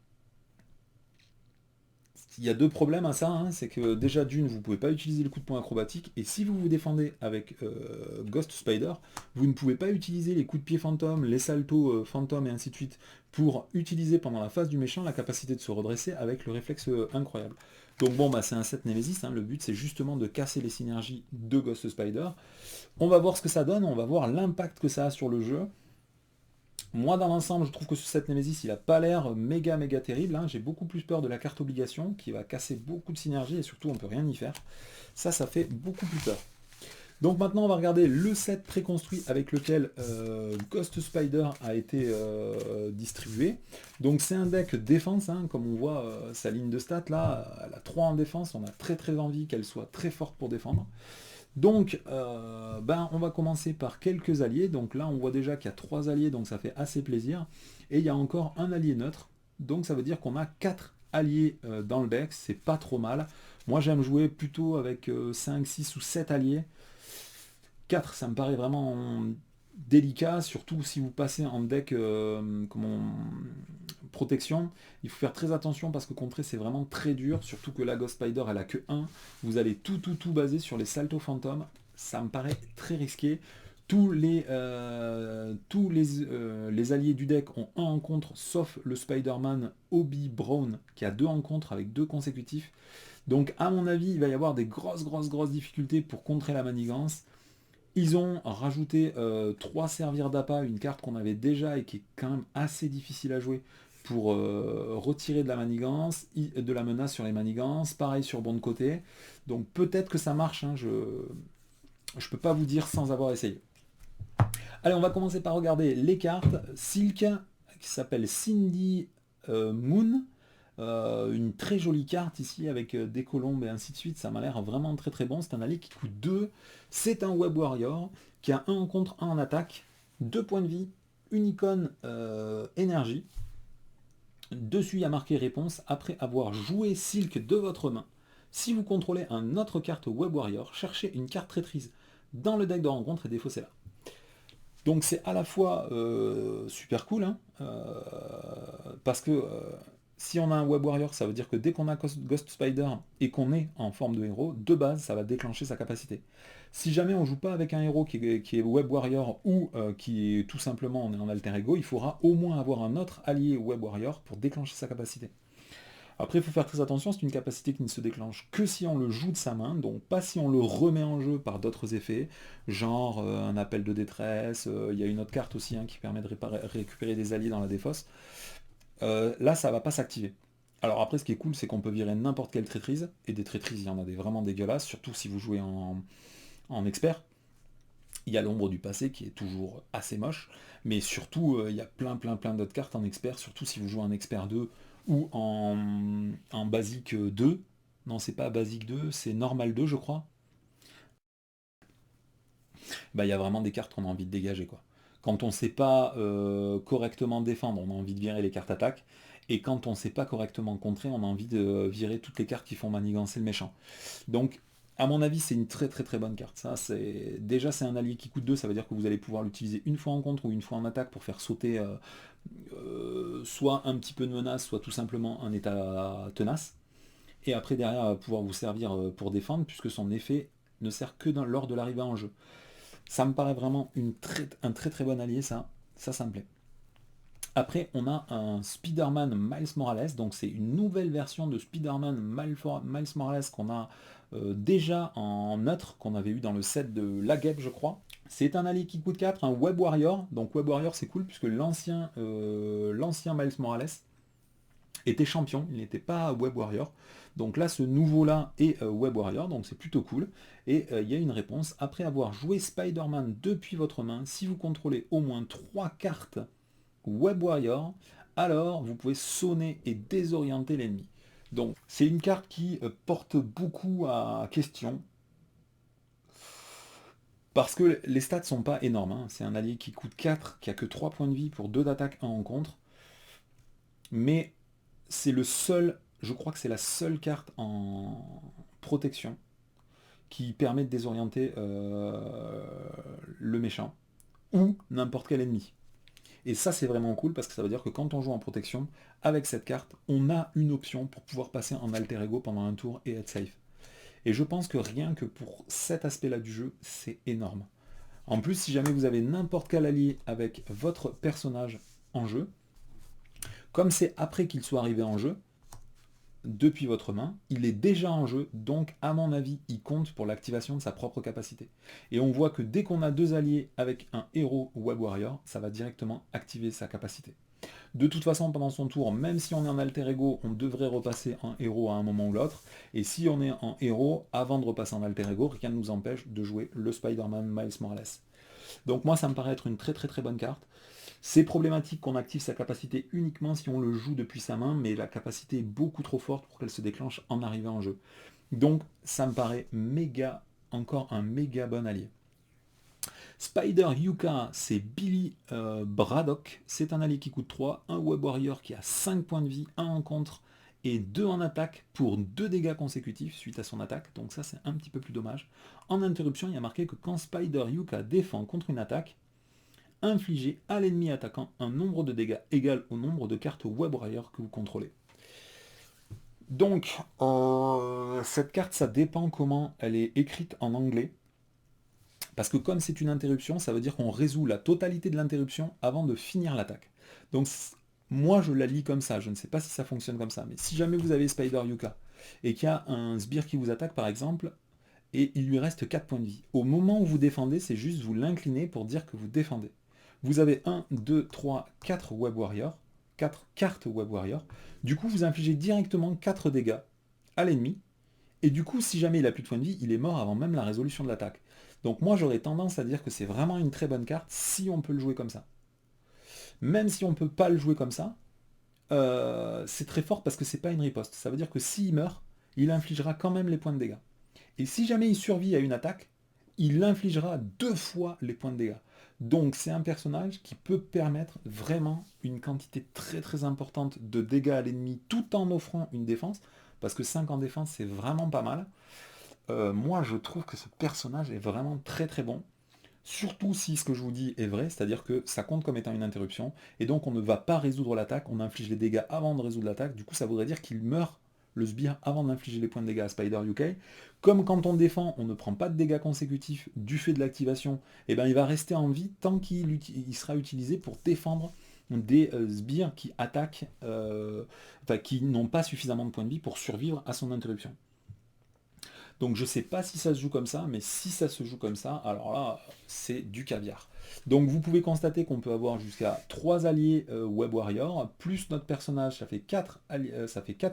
il y a 2 problèmes à ça, hein. C'est que déjà d'une, vous ne pouvez pas utiliser le coup de poing acrobatique, et si vous vous défendez avec Ghost Spider, vous ne pouvez pas utiliser les coups de pied fantôme, les saltos fantômes et ainsi de suite, pour utiliser pendant la phase du méchant la capacité de se redresser avec le réflexe incroyable. Donc bon, c'est un set Nemesis, hein. Le but c'est justement de casser les synergies de Ghost Spider. On va voir ce que ça donne, on va voir l'impact que ça a sur le jeu. Moi, dans l'ensemble, je trouve que ce set Nemesis, il a pas l'air méga méga terrible, hein. J'ai beaucoup plus peur de la carte obligation, qui va casser beaucoup de synergie, et surtout, on peut rien y faire. Ça fait beaucoup plus peur. Donc maintenant, on va regarder le set préconstruit avec lequel Ghost Spider a été distribué. Donc c'est un deck défense, hein, comme on voit sa ligne de stats là, elle a 3 en défense, on a très très envie qu'elle soit très forte pour défendre. Donc on va commencer par quelques alliés. Donc là on voit déjà qu'il y a 3 alliés, donc ça fait assez plaisir. Et il y a encore un allié neutre, donc ça veut dire qu'on a 4 alliés dans le deck, c'est pas trop mal. Moi j'aime jouer plutôt avec 5, 6 ou 7 alliés. 4, ça me paraît vraiment délicat, surtout si vous passez en deck protection. Il faut faire très attention parce que contrer c'est vraiment très dur, surtout que la Ghost Spider elle a que 1. Vous allez tout baser sur les Salto Fantômes. Ça me paraît très risqué. Tous les alliés du deck ont 1 en contre, sauf le Spider-Man Obi Brown qui a 2 en contre avec 2 consécutifs. Donc à mon avis, il va y avoir des grosses difficultés pour contrer la manigance. Ils ont rajouté 3 servir d'appât, une carte qu'on avait déjà et qui est quand même assez difficile à jouer pour retirer de la manigance, de la menace sur les manigances, pareil sur bon de côté. Donc peut-être que ça marche, hein, je peux pas vous dire sans avoir essayé. Allez, on va commencer par regarder les cartes. Silk, qui s'appelle Cindy Moon. Une très jolie carte ici avec des colombes et ainsi de suite, ça m'a l'air vraiment très très bon. C'est un allié qui coûte 2, c'est un Web Warrior qui a 1 en contre, 1 en attaque, 2 points de vie, une icône énergie. Dessus il y a marqué réponse après avoir joué Silk de votre main. Si vous contrôlez un autre carte Web Warrior, cherchez une carte traîtrise dans le deck de rencontre et défaussez-la. Donc c'est à la fois super cool, hein, parce que si on a un Web Warrior, ça veut dire que dès qu'on a Ghost Spider et qu'on est en forme de héros, de base, ça va déclencher sa capacité. Si jamais on joue pas avec un héros qui est Web Warrior ou qui est tout simplement on est en alter ego, il faudra au moins avoir un autre allié Web Warrior pour déclencher sa capacité. Après, il faut faire très attention, c'est une capacité qui ne se déclenche que si on le joue de sa main, donc pas si on le remet en jeu par d'autres effets, genre un appel de détresse, il y a une autre carte aussi, hein, qui permet de récupérer des alliés dans la défausse. Là, ça va pas s'activer. Alors après, ce qui est cool, c'est qu'on peut virer n'importe quelle traîtrise, et des traîtrises, il y en a des vraiment dégueulasses, surtout si vous jouez en expert. Il y a l'ombre du passé qui est toujours assez moche, mais surtout, il y a plein d'autres cartes en expert, surtout si vous jouez en expert 2 ou en basique 2. Non, c'est pas basique 2, c'est normal 2, je crois. Bah, il y a vraiment des cartes qu'on a envie de dégager, quoi. Quand on ne sait pas correctement défendre, on a envie de virer les cartes attaque. Et quand on ne sait pas correctement contrer, on a envie de virer toutes les cartes qui font manigancer le méchant. Donc, à mon avis, c'est une très bonne carte. Ça, déjà, c'est un allié qui coûte 2, ça veut dire que vous allez pouvoir l'utiliser une fois en contre ou une fois en attaque pour faire sauter soit un petit peu de menace, soit tout simplement un état tenace. Et après, derrière, pouvoir vous servir pour défendre, puisque son effet ne sert que lors de l'arrivée en jeu. Ça me paraît vraiment un très bon allié, ça me plaît. Après, on a un Spider-Man Miles Morales, donc c'est une nouvelle version de Spider-Man Miles Morales qu'on a déjà en neutre, qu'on avait eu dans le set de Lageb, je crois. C'est un allié qui coûte 4, un Web Warrior, donc Web Warrior c'est cool, puisque l'ancien Miles Morales était champion, il n'était pas Web Warrior. Donc là, ce nouveau-là est Web Warrior, donc c'est plutôt cool. Et il y a une réponse. Après avoir joué Spider-Man depuis votre main, si vous contrôlez au moins 3 cartes Web Warrior, alors vous pouvez sonner et désorienter l'ennemi. Donc c'est une carte qui porte beaucoup à question. Parce que les stats sont pas énormes, hein. C'est un allié qui coûte 4, qui a que 3 points de vie pour 2 d'attaque, 1 en contre. Mais c'est le seul, je crois que c'est la seule carte en protection qui permet de désorienter le méchant ou n'importe quel ennemi. Et ça c'est vraiment cool parce que ça veut dire que quand on joue en protection, avec cette carte, on a une option pour pouvoir passer en alter ego pendant un tour et être safe. Et je pense que rien que pour cet aspect-là du jeu, c'est énorme. En plus, si jamais vous avez n'importe quel allié avec votre personnage en jeu, comme c'est après qu'il soit arrivé en jeu, depuis votre main, il est déjà en jeu, donc à mon avis, il compte pour l'activation de sa propre capacité. Et on voit que dès qu'on a 2 alliés avec un héros Web Warrior, ça va directement activer sa capacité. De toute façon, pendant son tour, même si on est en alter ego, on devrait repasser en héros à un moment ou l'autre. Et si on est en héros, avant de repasser en alter ego, rien ne nous empêche de jouer le Spider-Man Miles Morales. Donc moi, ça me paraît être une très très très bonne carte. C'est problématique qu'on active sa capacité uniquement si on le joue depuis sa main, mais la capacité est beaucoup trop forte pour qu'elle se déclenche en arrivant en jeu. Donc ça me paraît méga, encore un méga bon allié. Spider Yuka, c'est Billy Braddock. C'est un allié qui coûte 3, un Web Warrior qui a 5 points de vie, 1 en contre et 2 en attaque pour 2 dégâts consécutifs suite à son attaque. Donc ça c'est un petit peu plus dommage. En interruption, il y a marqué que quand Spider Yuka défend contre une attaque, infligez à l'ennemi attaquant un nombre de dégâts égal au nombre de cartes Web Warrior que vous contrôlez. Donc, cette carte, ça dépend comment elle est écrite en anglais. Parce que comme c'est une interruption, ça veut dire qu'on résout la totalité de l'interruption avant de finir l'attaque. Donc moi je la lis comme ça, je ne sais pas si ça fonctionne comme ça, mais si jamais vous avez Spider Yuka et qu'il y a un sbire qui vous attaque par exemple, et il lui reste 4 points de vie, au moment où vous défendez, c'est juste vous l'inclinez pour dire que vous défendez. Vous avez 1, 2, 3, 4 Web Warriors, 4 cartes Web Warriors, du coup vous infligez directement 4 dégâts à l'ennemi, et du coup si jamais il a plus de points de vie, il est mort avant même la résolution de l'attaque. Donc moi j'aurais tendance à dire que c'est vraiment une très bonne carte si on peut le jouer comme ça. Même si on ne peut pas le jouer comme ça, c'est très fort parce que c'est pas une riposte. Ça veut dire que s'il meurt, il infligera quand même les points de dégâts. Et si jamais il survit à une attaque, il infligera 2 fois les points de dégâts. Donc c'est un personnage qui peut permettre vraiment une quantité très très importante de dégâts à l'ennemi tout en offrant une défense, parce que 5 en défense c'est vraiment pas mal. Moi je trouve que ce personnage est vraiment très très bon. Surtout si ce que je vous dis est vrai, c'est-à-dire que ça compte comme étant une interruption, et donc on ne va pas résoudre l'attaque, on inflige les dégâts avant de résoudre l'attaque, du coup ça voudrait dire qu'il meurt, le sbire, avant d'infliger les points de dégâts à Spider UK. Comme quand on défend, on ne prend pas de dégâts consécutifs du fait de l'activation, et bien il va rester en vie tant qu'il sera utilisé pour défendre des sbires qui attaquent, enfin qui n'ont pas suffisamment de points de vie pour survivre à son interruption. Donc je sais pas si ça se joue comme ça, mais si ça se joue comme ça, alors là, c'est du caviar. Donc vous pouvez constater qu'on peut avoir jusqu'à 3 alliés Web Warrior, plus notre personnage, ça fait 4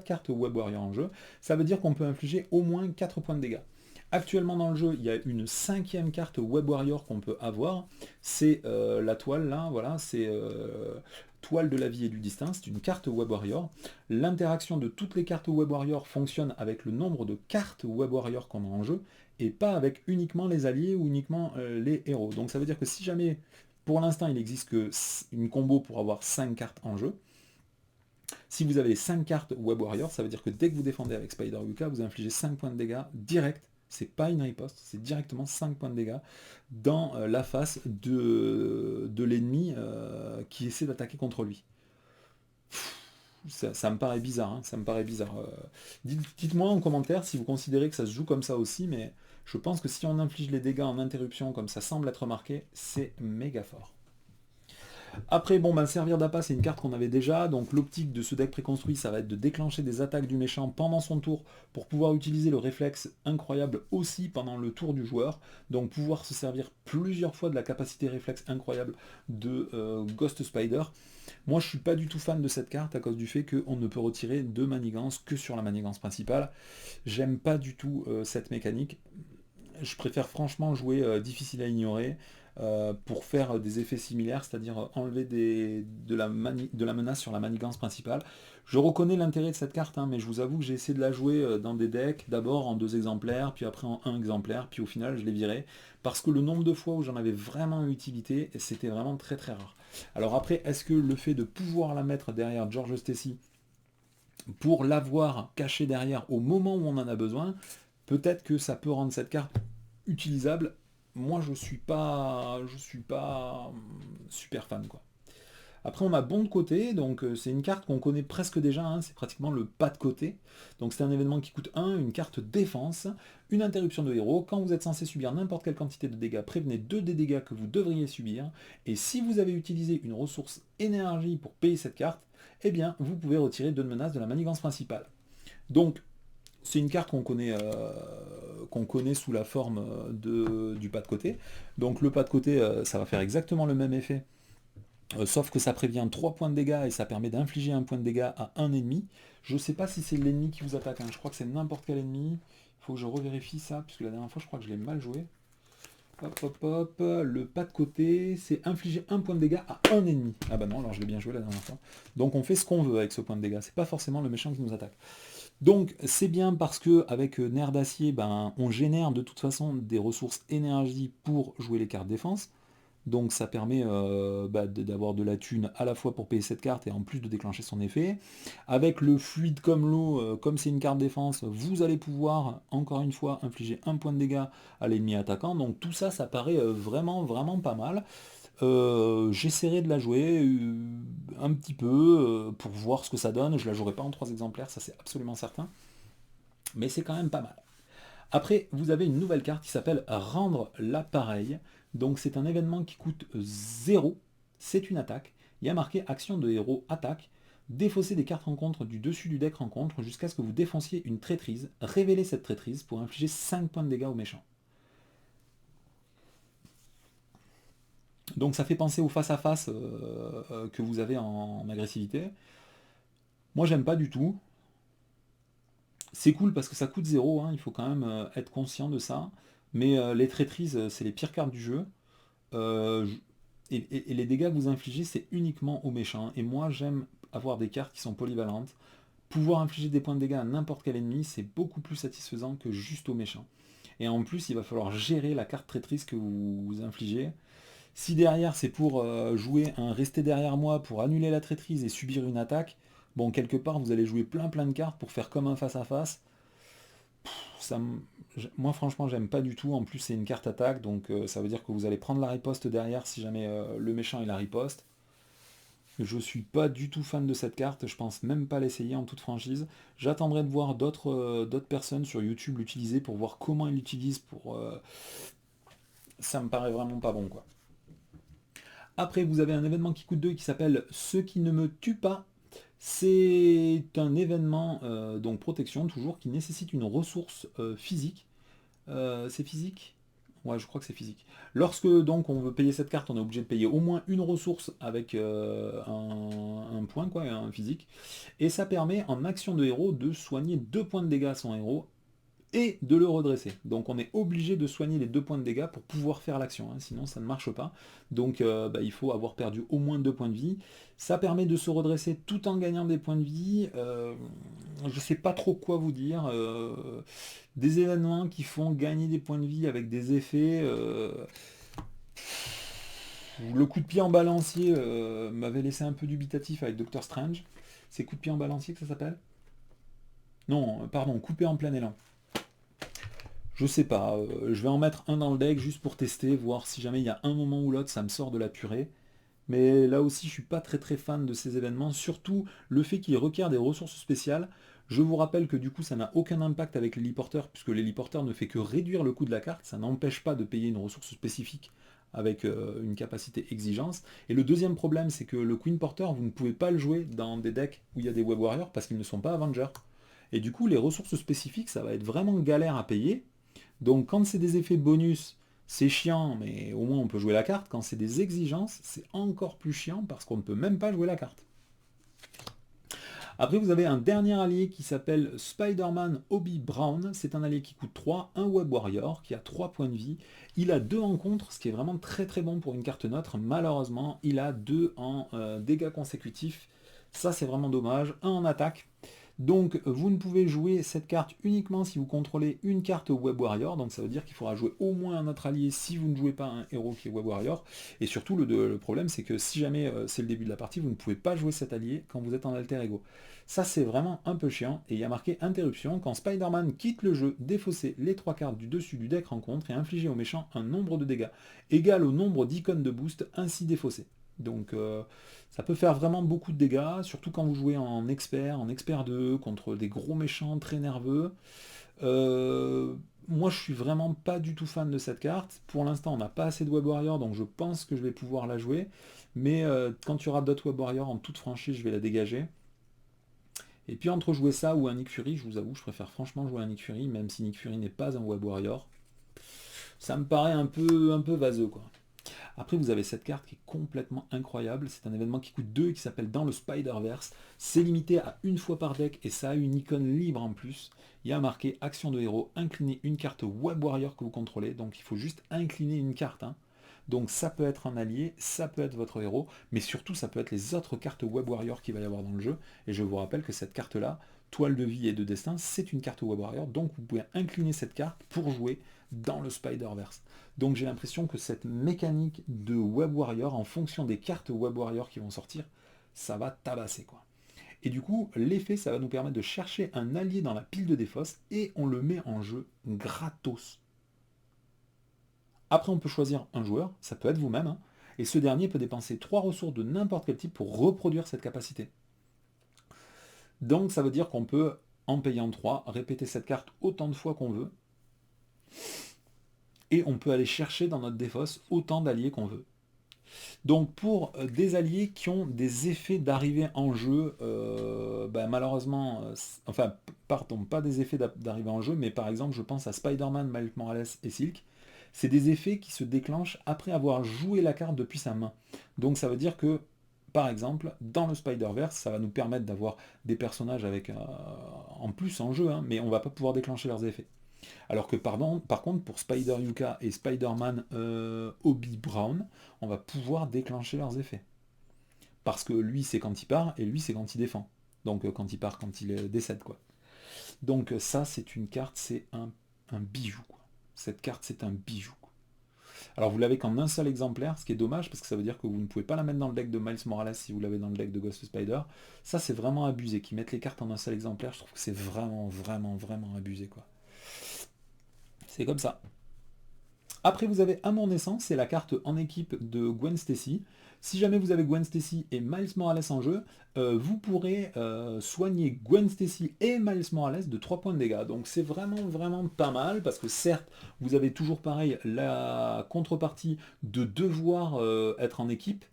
cartes Web Warrior en jeu. Ça veut dire qu'on peut infliger au moins 4 points de dégâts. Actuellement dans le jeu, il y a une 5e carte Web Warrior qu'on peut avoir. C'est la toile là, voilà, c'est toile de la vie et du destin, c'est une carte Web Warrior. L'interaction de toutes les cartes Web Warrior fonctionne avec le nombre de cartes Web Warrior qu'on a en jeu, et pas avec uniquement les alliés ou uniquement les héros. Donc ça veut dire que si jamais, pour l'instant, il n'existe qu'une combo pour avoir 5 cartes en jeu, si vous avez 5 cartes Web Warrior, ça veut dire que dès que vous défendez avec Spider Yuka, vous infligez 5 points de dégâts direct. C'est pas une riposte, c'est directement 5 points de dégâts dans la face de l'ennemi qui essaie d'attaquer contre lui. Ça me paraît bizarre, hein, ça me paraît bizarre. Dites-moi en commentaire si vous considérez que ça se joue comme ça aussi, mais je pense que si on inflige les dégâts en interruption comme ça semble être marqué, c'est méga fort. Après, bon, ben, servir d'appât, c'est une carte qu'on avait déjà, donc l'optique de ce deck préconstruit, ça va être de déclencher des attaques du méchant pendant son tour, pour pouvoir utiliser le réflexe incroyable aussi pendant le tour du joueur, donc pouvoir se servir plusieurs fois de la capacité réflexe incroyable de Ghost Spider. Moi, je suis pas du tout fan de cette carte à cause du fait qu'on ne peut retirer de manigance que sur la manigance principale. J'aime pas du tout cette mécanique. Je préfère franchement jouer difficile à ignorer pour faire des effets similaires, c'est-à-dire enlever de la menace sur la manigance principale. Je reconnais l'intérêt de cette carte, hein, mais je vous avoue que j'ai essayé de la jouer dans des decks, d'abord en 2 exemplaires, puis après en 1 exemplaire, puis au final je l'ai viré, parce que le nombre de fois où j'en avais vraiment utilité, c'était vraiment très très rare. Alors après, est-ce que le fait de pouvoir la mettre derrière George Stacy, pour l'avoir cachée derrière au moment où on en a besoin, peut-être que ça peut rendre cette carte utilisable. Moi je suis pas super fan quoi. Après on a bon de côté, donc c'est une carte qu'on connaît presque déjà, hein, c'est pratiquement le pas de côté. Donc c'est un événement qui coûte 1, une carte défense, une interruption de héros. Quand vous êtes censé subir n'importe quelle quantité de dégâts, prévenez 2 des dégâts que vous devriez subir. Et si vous avez utilisé une ressource énergie pour payer cette carte, eh bien vous pouvez retirer 2 menaces de la manigance principale. Donc, c'est une carte qu'on connaît sous la forme du pas de côté. Donc le pas de côté, ça va faire exactement le même effet, sauf que ça prévient 3 points de dégâts et ça permet d'infliger un point de dégâts à un ennemi. Je sais pas si c'est l'ennemi qui vous attaque, hein. Je crois que c'est n'importe quel ennemi. Il faut que je revérifie ça, puisque la dernière fois je crois que je l'ai mal joué. Hop hop hop, le pas de côté, c'est infliger un point de dégâts à un ennemi. Ah bah non, alors je l'ai bien joué la dernière fois. Donc on fait ce qu'on veut avec ce point de dégâts, c'est pas forcément le méchant qui nous attaque. Donc c'est bien parce que avec Nerf d'acier, ben, on génère de toute façon des ressources énergie pour jouer les cartes défense. Donc ça permet d'avoir de la thune à la fois pour payer cette carte et en plus de déclencher son effet. Avec le fluide comme l'eau, comme c'est une carte défense, vous allez pouvoir encore une fois infliger un point de dégâts à l'ennemi attaquant. Donc tout ça, ça paraît vraiment vraiment pas mal. J'essaierai de la jouer un petit peu pour voir ce que ça donne. Je la jouerai pas en 3 exemplaires, ça c'est absolument certain. Mais c'est quand même pas mal. Après, vous avez une nouvelle carte qui s'appelle Rendre l'appareil. Donc c'est un événement qui coûte 0. C'est une attaque. Il y a marqué action de héros attaque. Défausser des cartes rencontres du dessus du deck rencontre jusqu'à ce que vous défonciez une traîtrise. Révélez cette traîtrise pour infliger 5 points de dégâts au méchant. Donc ça fait penser au face-à-face que vous avez en agressivité. Moi j'aime pas du tout. C'est cool parce que ça coûte 0, hein, il faut quand même être conscient de ça. Mais les traîtrises, c'est les pires cartes du jeu. Euh, et les dégâts que vous infligez, c'est uniquement aux méchants. Et moi j'aime avoir des cartes qui sont polyvalentes. Pouvoir infliger des points de dégâts à n'importe quel ennemi, c'est beaucoup plus satisfaisant que juste aux méchants. Et en plus, il va falloir gérer la carte traîtrise que vous infligez. Si derrière c'est pour jouer un rester derrière moi pour annuler la traîtrise et subir une attaque, bon quelque part vous allez jouer plein de cartes pour faire comme un face à face. Moi franchement j'aime pas du tout, en plus c'est une carte attaque, donc ça veut dire que vous allez prendre la riposte derrière si jamais le méchant il la riposte. Je suis pas du tout fan de cette carte, je pense même pas l'essayer en toute franchise. J'attendrai de voir d'autres personnes sur YouTube l'utiliser pour voir comment ils l'utilisent ça me paraît vraiment pas bon quoi. Après, vous avez un événement qui coûte 2 qui s'appelle Ce qui ne me tue pas. C'est un événement, donc protection toujours, qui nécessite une ressource physique. C'est physique? Ouais, je crois que c'est physique. Lorsque donc on veut payer cette carte, on est obligé de payer au moins une ressource avec un point, quoi, un physique. Et ça permet en action de héros de soigner 2 points de dégâts à son héros et de le redresser. Donc on est obligé de soigner les 2 points de dégâts pour pouvoir faire l'action, hein, sinon ça ne marche pas. Donc il faut avoir perdu au moins 2 points de vie. Ça permet de se redresser tout en gagnant des points de vie. Je sais pas trop quoi vous dire. Des événements qui font gagner des points de vie avec des effets. Le coup de pied en balancier m'avait laissé un peu dubitatif avec Doctor Strange. C'est coup de pied en balancier que ça s'appelle? Non, pardon, coupé en plein élan. Je sais pas, je vais en mettre un dans le deck juste pour tester, voir si jamais il y a un moment ou l'autre ça me sort de la purée. Mais là aussi je suis pas très fan de ces événements, surtout le fait qu'ils requièrent des ressources spéciales. Je vous rappelle que du coup ça n'a aucun impact avec l'héliporteur, puisque l'héliporteur ne fait que réduire le coût de la carte, ça n'empêche pas de payer une ressource spécifique avec une capacité exigence. Et le deuxième problème c'est que le Queen Porter, vous ne pouvez pas le jouer dans des decks où il y a des Web Warriors parce qu'ils ne sont pas Avengers. Et du coup les ressources spécifiques ça va être vraiment galère à payer. Donc quand c'est des effets bonus, c'est chiant, mais au moins on peut jouer la carte. Quand c'est des exigences, c'est encore plus chiant parce qu'on ne peut même pas jouer la carte. Après, vous avez un dernier allié qui s'appelle Spider-Man Hobby Brown. C'est un allié qui coûte 3, un Web Warrior, qui a 3 points de vie. Il a 2 en contre, ce qui est vraiment très bon pour une carte neutre. Malheureusement, il a 2 en dégâts consécutifs. Ça, c'est vraiment dommage. 1 en attaque. Donc vous ne pouvez jouer cette carte uniquement si vous contrôlez une carte Web Warrior, donc ça veut dire qu'il faudra jouer au moins un autre allié si vous ne jouez pas un héros qui est Web Warrior. Et surtout le problème c'est que si jamais c'est le début de la partie, vous ne pouvez pas jouer cet allié quand vous êtes en alter ego. Ça c'est vraiment un peu chiant, et il y a marqué interruption, quand Spider-Man quitte le jeu, défaussez les 3 cartes du dessus du deck rencontre et infligez au méchant un nombre de dégâts égal au nombre d'icônes de boost ainsi défaussées. Donc ça peut faire vraiment beaucoup de dégâts, surtout quand vous jouez en expert 2, contre des gros méchants très nerveux. Moi je suis vraiment pas du tout fan de cette carte. Pour l'instant on n'a pas assez de Web Warrior, donc je pense que je vais pouvoir la jouer. Mais quand il y aura d'autres Web Warrior en toute franchise, je vais la dégager. Et puis entre jouer ça ou un Nick Fury, je vous avoue, je préfère franchement jouer un Nick Fury, même si Nick Fury n'est pas un Web Warrior. Ça me paraît un peu vaseux, quoi. Après, vous avez cette carte qui est complètement incroyable. C'est un événement qui coûte 2 et qui s'appelle Dans le Spider-Verse. C'est limité à une fois par deck et ça a une icône libre en plus. Il y a marqué action de héros, incliner une carte Web Warrior que vous contrôlez. Donc il faut juste incliner une carte, hein. Donc ça peut être un allié, ça peut être votre héros, mais surtout ça peut être les autres cartes Web Warrior qu'il va y avoir dans le jeu. Et je vous rappelle que cette carte-là, Toile de vie et de destin, c'est une carte Web Warrior. Donc vous pouvez incliner cette carte pour jouer dans le Spider-Verse. Donc j'ai l'impression que cette mécanique de Web Warrior, en fonction des cartes Web Warrior qui vont sortir, ça va tabasser, quoi. Et du coup, l'effet, ça va nous permettre de chercher un allié dans la pile de défausse et on le met en jeu gratos. Après, on peut choisir un joueur, ça peut être vous-même, hein, et ce dernier peut dépenser 3 ressources de n'importe quel type pour reproduire cette capacité. Donc ça veut dire qu'on peut, en payant 3, répéter cette carte autant de fois qu'on veut, et on peut aller chercher dans notre défausse autant d'alliés qu'on veut. Donc pour des alliés qui ont des effets d'arrivée en jeu, malheureusement, enfin pardon, pas des effets d'arrivée en jeu, mais par exemple je pense à Spider-Man, Miles Morales et Silk, c'est des effets qui se déclenchent après avoir joué la carte depuis sa main. Donc ça veut dire que, par exemple, dans le Spider-Verse, ça va nous permettre d'avoir des personnages avec en plus en jeu, hein, mais on va pas pouvoir déclencher leurs effets. Alors que par contre, pour Spider-Yuka et Spider-Man Obi Brown, on va pouvoir déclencher leurs effets. Parce que lui, c'est quand il part, et lui, c'est quand il défend. Donc quand il part, quand il décède, quoi. Donc ça, c'est une carte, c'est un bijou, quoi. Cette carte, c'est un bijou, quoi. Alors vous l'avez qu'en un seul exemplaire, ce qui est dommage, parce que ça veut dire que vous ne pouvez pas la mettre dans le deck de Miles Morales si vous l'avez dans le deck de Ghost Spider. Ça, c'est vraiment abusé. Qu'ils mettent les cartes en un seul exemplaire, je trouve que c'est vraiment, vraiment, vraiment abusé, quoi. C'est comme ça. Après, vous avez À mon naissance, c'est la carte en équipe de Gwen Stacy. Si jamais vous avez Gwen Stacy et Miles Morales en jeu, vous pourrez soigner Gwen Stacy et Miles Morales de 3 points de dégâts. Donc c'est vraiment, vraiment pas mal, parce que certes, vous avez toujours pareil la contrepartie de devoir être en équipe.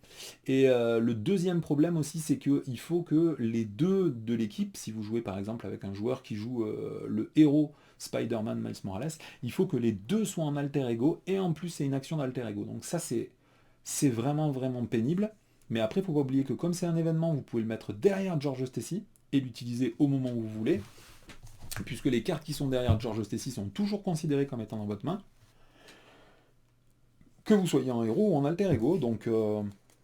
Et le deuxième problème aussi, c'est qu'il faut que les deux de l'équipe, si vous jouez par exemple avec un joueur qui joue le héros Spider-Man Miles Morales, il faut que les deux soient en alter ego, et en plus c'est une action d'alter ego. Donc ça c'est vraiment vraiment pénible. Mais après, il ne faut pas oublier que comme c'est un événement, vous pouvez le mettre derrière George Stacy et l'utiliser au moment où vous voulez, puisque les cartes qui sont derrière George Stacy sont toujours considérées comme étant dans votre main, que vous soyez en héros ou en alter ego. Donc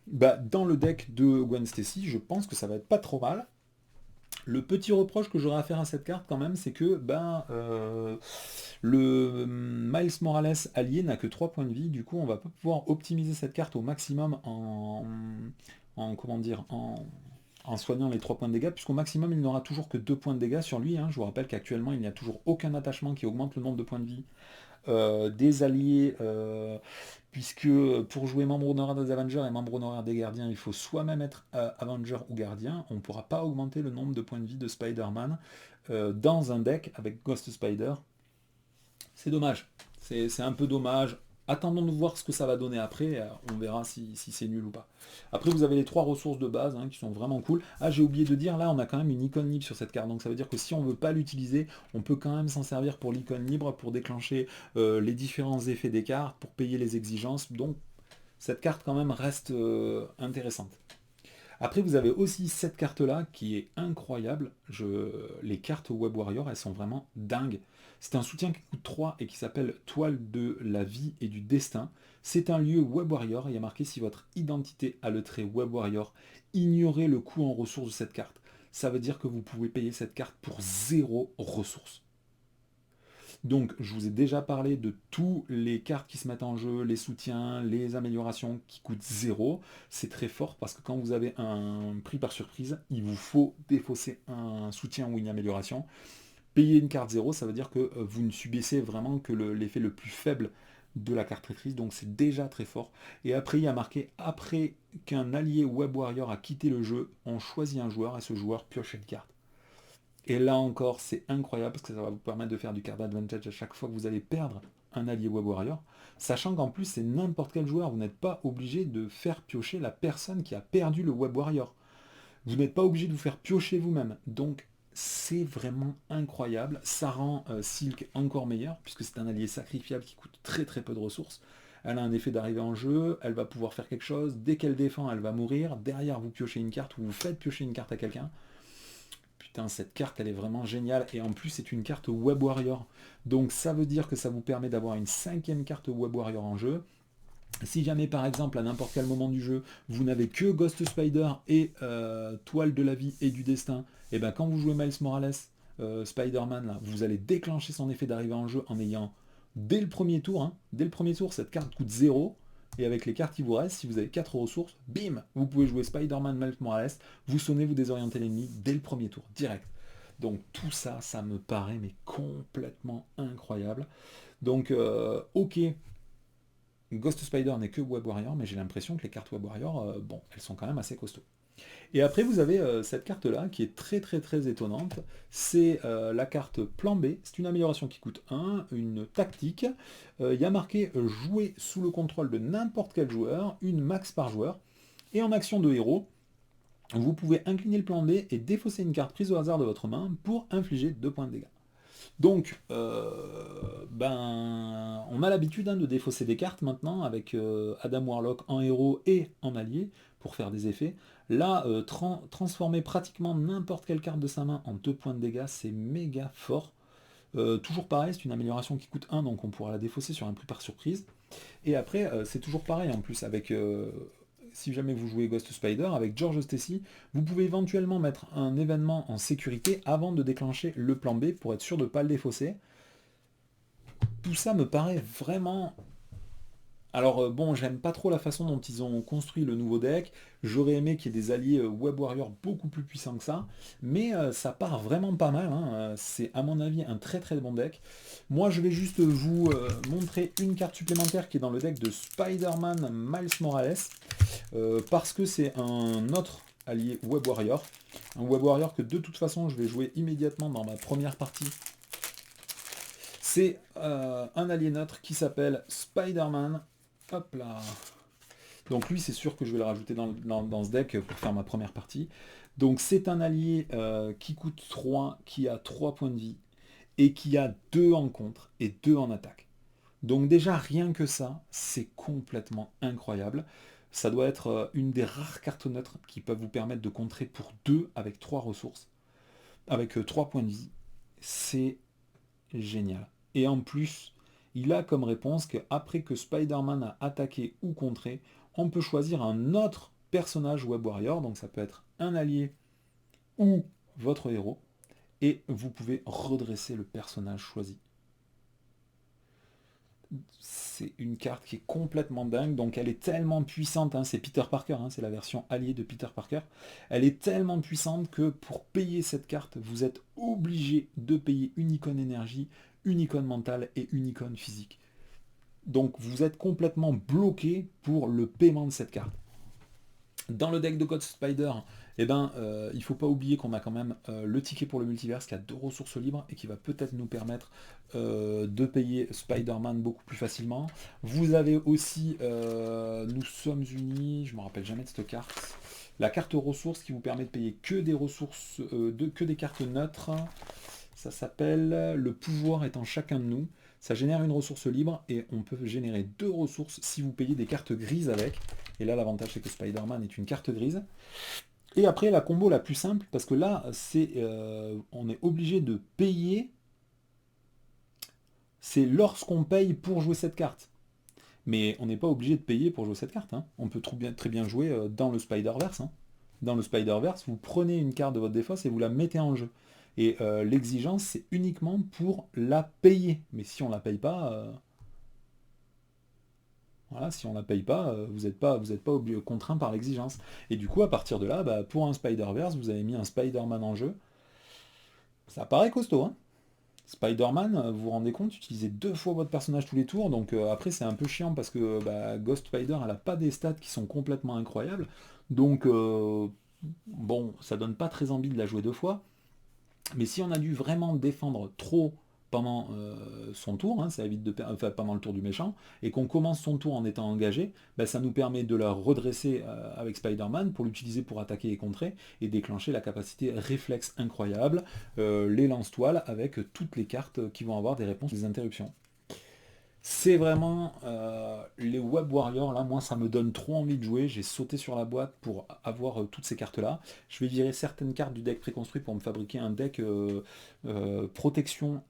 dans le deck de Gwen Stacy, je pense que ça va être pas trop mal. Le petit reproche que j'aurais à faire à cette carte quand même, c'est que le Miles Morales allié n'a que 3 points de vie, du coup on va pas pouvoir optimiser cette carte au maximum en soignant les 3 points de dégâts, puisqu'au maximum il n'aura toujours que 2 points de dégâts sur lui, hein. Je vous rappelle qu'actuellement il n'y a toujours aucun attachement qui augmente le nombre de points de vie des alliés, puisque pour jouer membre honoraire des Avengers et membre honoraire des Gardiens, il faut soi-même être Avenger ou Gardien. On ne pourra pas augmenter le nombre de points de vie de Spider-Man dans un deck avec Ghost Spider. C'est dommage. C'est un peu dommage. Attendons de voir ce que ça va donner après, on verra si c'est nul ou pas. Après, vous avez les 3 ressources de base qui sont vraiment cool. Ah, j'ai oublié de dire, là on a quand même une icône libre sur cette carte, donc ça veut dire que si on ne veut pas l'utiliser, on peut quand même s'en servir pour l'icône libre, pour déclencher les différents effets des cartes, pour payer les exigences, donc cette carte quand même reste intéressante. Après, vous avez aussi cette carte-là qui est incroyable. Les cartes Web Warrior, elles sont vraiment dingues. C'est un soutien qui coûte 3 et qui s'appelle Toile de la vie et du destin. C'est un lieu Web Warrior. Il y a marqué si votre identité a le trait Web Warrior, ignorez le coût en ressources de cette carte. Ça veut dire que vous pouvez payer cette carte pour 0 ressources. Donc, je vous ai déjà parlé de tous les cartes qui se mettent en jeu, les soutiens, les améliorations qui coûtent 0. C'est très fort parce que quand vous avez un prix par surprise, il vous faut défausser un soutien ou une amélioration. Payer une carte 0, ça veut dire que vous ne subissez vraiment que l'effet le plus faible de la carte traîtrise, donc c'est déjà très fort. Et après, il y a marqué, après qu'un allié Web Warrior a quitté le jeu, on choisit un joueur et ce joueur pioche une carte. Et là encore, c'est incroyable parce que ça va vous permettre de faire du card advantage à chaque fois que vous allez perdre un allié Web Warrior, sachant qu'en plus c'est n'importe quel joueur, vous n'êtes pas obligé de faire piocher la personne qui a perdu le Web Warrior. Vous n'êtes pas obligé de vous faire piocher vous-même. Donc c'est vraiment incroyable. Ça rend Silk encore meilleur, puisque c'est un allié sacrifiable qui coûte très très peu de ressources. Elle a un effet d'arrivée en jeu, elle va pouvoir faire quelque chose, dès qu'elle défend, elle va mourir. Derrière, vous piochez une carte, ou vous faites piocher une carte à quelqu'un. Putain, cette carte, elle est vraiment géniale. Et en plus, c'est une carte Web Warrior. Donc ça veut dire que ça vous permet d'avoir une 5e carte Web Warrior en jeu. Si jamais par exemple à n'importe quel moment du jeu vous n'avez que Ghost Spider et Toile de la vie et du destin, et bien quand vous jouez Miles Morales, Spider-Man, là, vous allez déclencher son effet d'arrivée en jeu en ayant dès le premier tour, cette carte coûte 0, et avec les cartes qui vous restent, si vous avez 4 ressources, bim, vous pouvez jouer Spider-Man Miles Morales, vous sonnez, vous désorientez l'ennemi dès le premier tour, direct. Donc tout ça, ça me paraît mais complètement incroyable. Donc ok, Ghost Spider n'est que Web Warrior, mais j'ai l'impression que les cartes Web Warrior, bon, elles sont quand même assez costauds. Et après, vous avez cette carte-là, qui est très très très étonnante. C'est la carte Plan B. C'est une amélioration qui coûte 1, une tactique. Il y a marqué jouer sous le contrôle de n'importe quel joueur, une max par joueur. Et en action de héros, vous pouvez incliner le plan B et défausser une carte prise au hasard de votre main pour infliger 2 points de dégâts. Donc, on a l'habitude de défausser des cartes maintenant avec Adam Warlock en héros et en allié pour faire des effets. Là, transformer pratiquement n'importe quelle carte de sa main en 2 points de dégâts, c'est méga fort. Toujours pareil, c'est une amélioration qui coûte 1, donc on pourra la défausser sur un prix par surprise. Et après, c'est toujours pareil en plus avec... si jamais vous jouez Ghost Spider, avec George Stacy, vous pouvez éventuellement mettre un événement en sécurité avant de déclencher le plan B pour être sûr de ne pas le défausser. Tout ça me paraît vraiment... Alors bon, j'aime pas trop la façon dont ils ont construit le nouveau deck. J'aurais aimé qu'il y ait des alliés Web Warrior beaucoup plus puissants que ça. Mais ça part vraiment pas mal. C'est à mon avis un très très bon deck. Moi je vais juste vous montrer une carte supplémentaire qui est dans le deck de Spider-Man Miles Morales. Parce que c'est un autre allié Web Warrior. Un Web Warrior que de toute façon je vais jouer immédiatement dans ma première partie. C'est un allié neutre qui s'appelle Spider-Man. Hop là. Donc lui c'est sûr que je vais le rajouter dans ce deck pour faire ma première partie. Donc c'est un allié qui coûte 3, qui a 3 points de vie, et qui a 2 en contre et 2 en attaque. Donc déjà rien que ça, c'est complètement incroyable. Ça doit être une des rares cartes neutres qui peuvent vous permettre de contrer pour 2 avec 3 ressources, avec 3 points de vie. C'est génial. Et en plus, il a comme réponse qu'après que Spider-Man a attaqué ou contré, on peut choisir un autre personnage Web Warrior, donc ça peut être un allié ou votre héros, et vous pouvez redresser le personnage choisi. C'est une carte qui est complètement dingue, donc elle est tellement puissante, c'est Peter Parker, c'est la version alliée de Peter Parker, elle est tellement puissante que pour payer cette carte, vous êtes obligé de payer une icône énergie, une icône mentale et une icône physique. Donc vous êtes complètement bloqué pour le paiement de cette carte. Dans le deck de Ghost Spider, il ne faut pas oublier qu'on a quand même le ticket pour le multiverse qui a 2 ressources libres et qui va peut-être nous permettre de payer Spider-Man beaucoup plus facilement. Vous avez aussi Nous sommes unis, je ne me rappelle jamais de cette carte. La carte ressources qui vous permet de payer que des ressources, que des cartes neutres. Ça s'appelle Le pouvoir est en chacun de nous. Ça génère une ressource libre et on peut générer 2 ressources si vous payez des cartes grises avec. Et là, l'avantage, c'est que Spider-Man est une carte grise. Et après, la combo la plus simple, parce que là, on est obligé de payer. C'est lorsqu'on paye pour jouer cette carte. Mais on n'est pas obligé de payer pour jouer cette carte. On peut très bien jouer dans le Spider-Verse. Dans le Spider-Verse, vous prenez une carte de votre défausse et vous la mettez en jeu. Et l'exigence, c'est uniquement pour la payer. Mais si on la paye pas, voilà, si on la paye pas, vous n'êtes pas contraint par l'exigence. Et du coup, à partir de là, pour un Spider-Verse, vous avez mis un Spider-Man en jeu. Ça paraît costaud, Spider-Man, vous vous rendez compte, utilisez 2 fois votre personnage tous les tours, donc après c'est un peu chiant parce que Ghost Spider, elle n'a pas des stats qui sont complètement incroyables, donc bon, ça donne pas très envie de la jouer 2 fois. Mais si on a dû vraiment défendre trop pendant son tour, hein, ça évite de enfin, pendant le tour du méchant, et qu'on commence son tour en étant engagé, ben, ça nous permet de la redresser avec Spider-Man pour l'utiliser pour attaquer et contrer, et déclencher la capacité réflexe incroyable, les lance-toiles avec toutes les cartes qui vont avoir des réponses aux interruptions. C'est vraiment les Web Warriors, là, moi ça me donne trop envie de jouer. J'ai sauté sur la boîte pour avoir toutes ces cartes-là. Je vais virer certaines cartes du deck préconstruit pour me fabriquer un deck protection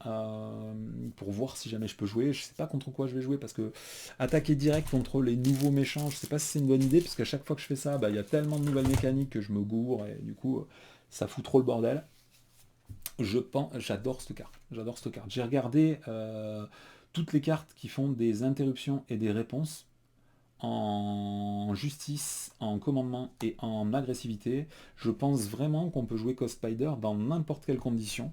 pour voir si jamais je peux jouer. Je sais pas contre quoi je vais jouer parce que attaquer direct contre les nouveaux méchants, je sais pas si c'est une bonne idée parce qu'à chaque fois que je fais ça, bah, il y a tellement de nouvelles mécaniques que je me gourre et du coup ça fout trop le bordel. Je pense, j'adore cette carte. J'adore cette carte. J'ai regardé toutes les cartes qui font des interruptions et des réponses en justice, en commandement et en agressivité. Je pense vraiment qu'on peut jouer Ghost Spider dans n'importe quelle condition.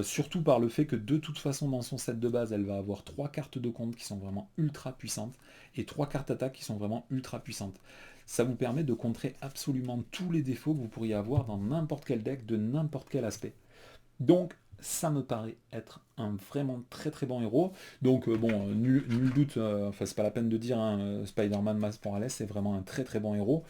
Surtout par le fait que de toute façon dans son set de base, elle va avoir 3 cartes de compte qui sont vraiment ultra puissantes et 3 cartes attaque qui sont vraiment ultra puissantes. Ça vous permet de contrer absolument tous les défauts que vous pourriez avoir dans n'importe quel deck de n'importe quel aspect. Donc, ça me paraît être un vraiment très très bon héros. Donc, bon, nul doute, enfin, c'est pas la peine de dire, hein, Spider-Man Miles Morales, c'est vraiment un très très bon héros.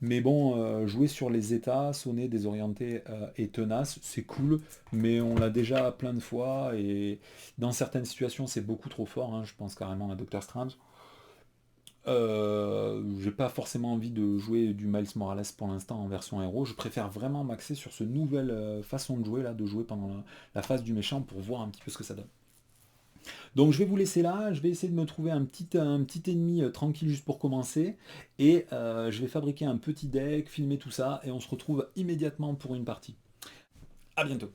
Mais bon, jouer sur les états, sonner, désorienté et tenace, c'est cool, mais on l'a déjà plein de fois, et dans certaines situations, c'est beaucoup trop fort, hein, je pense carrément à Doctor Strange. J'ai pas forcément envie de jouer du Miles Morales pour l'instant en version héros. Je préfère vraiment m'axer sur ce nouvelle façon de jouer là, de jouer pendant la phase du méchant pour voir un petit peu ce que ça donne. Donc je vais vous laisser là, je vais essayer de me trouver un petit ennemi tranquille juste pour commencer, et je vais fabriquer un petit deck, filmer tout ça, et on se retrouve immédiatement pour une partie. A bientôt.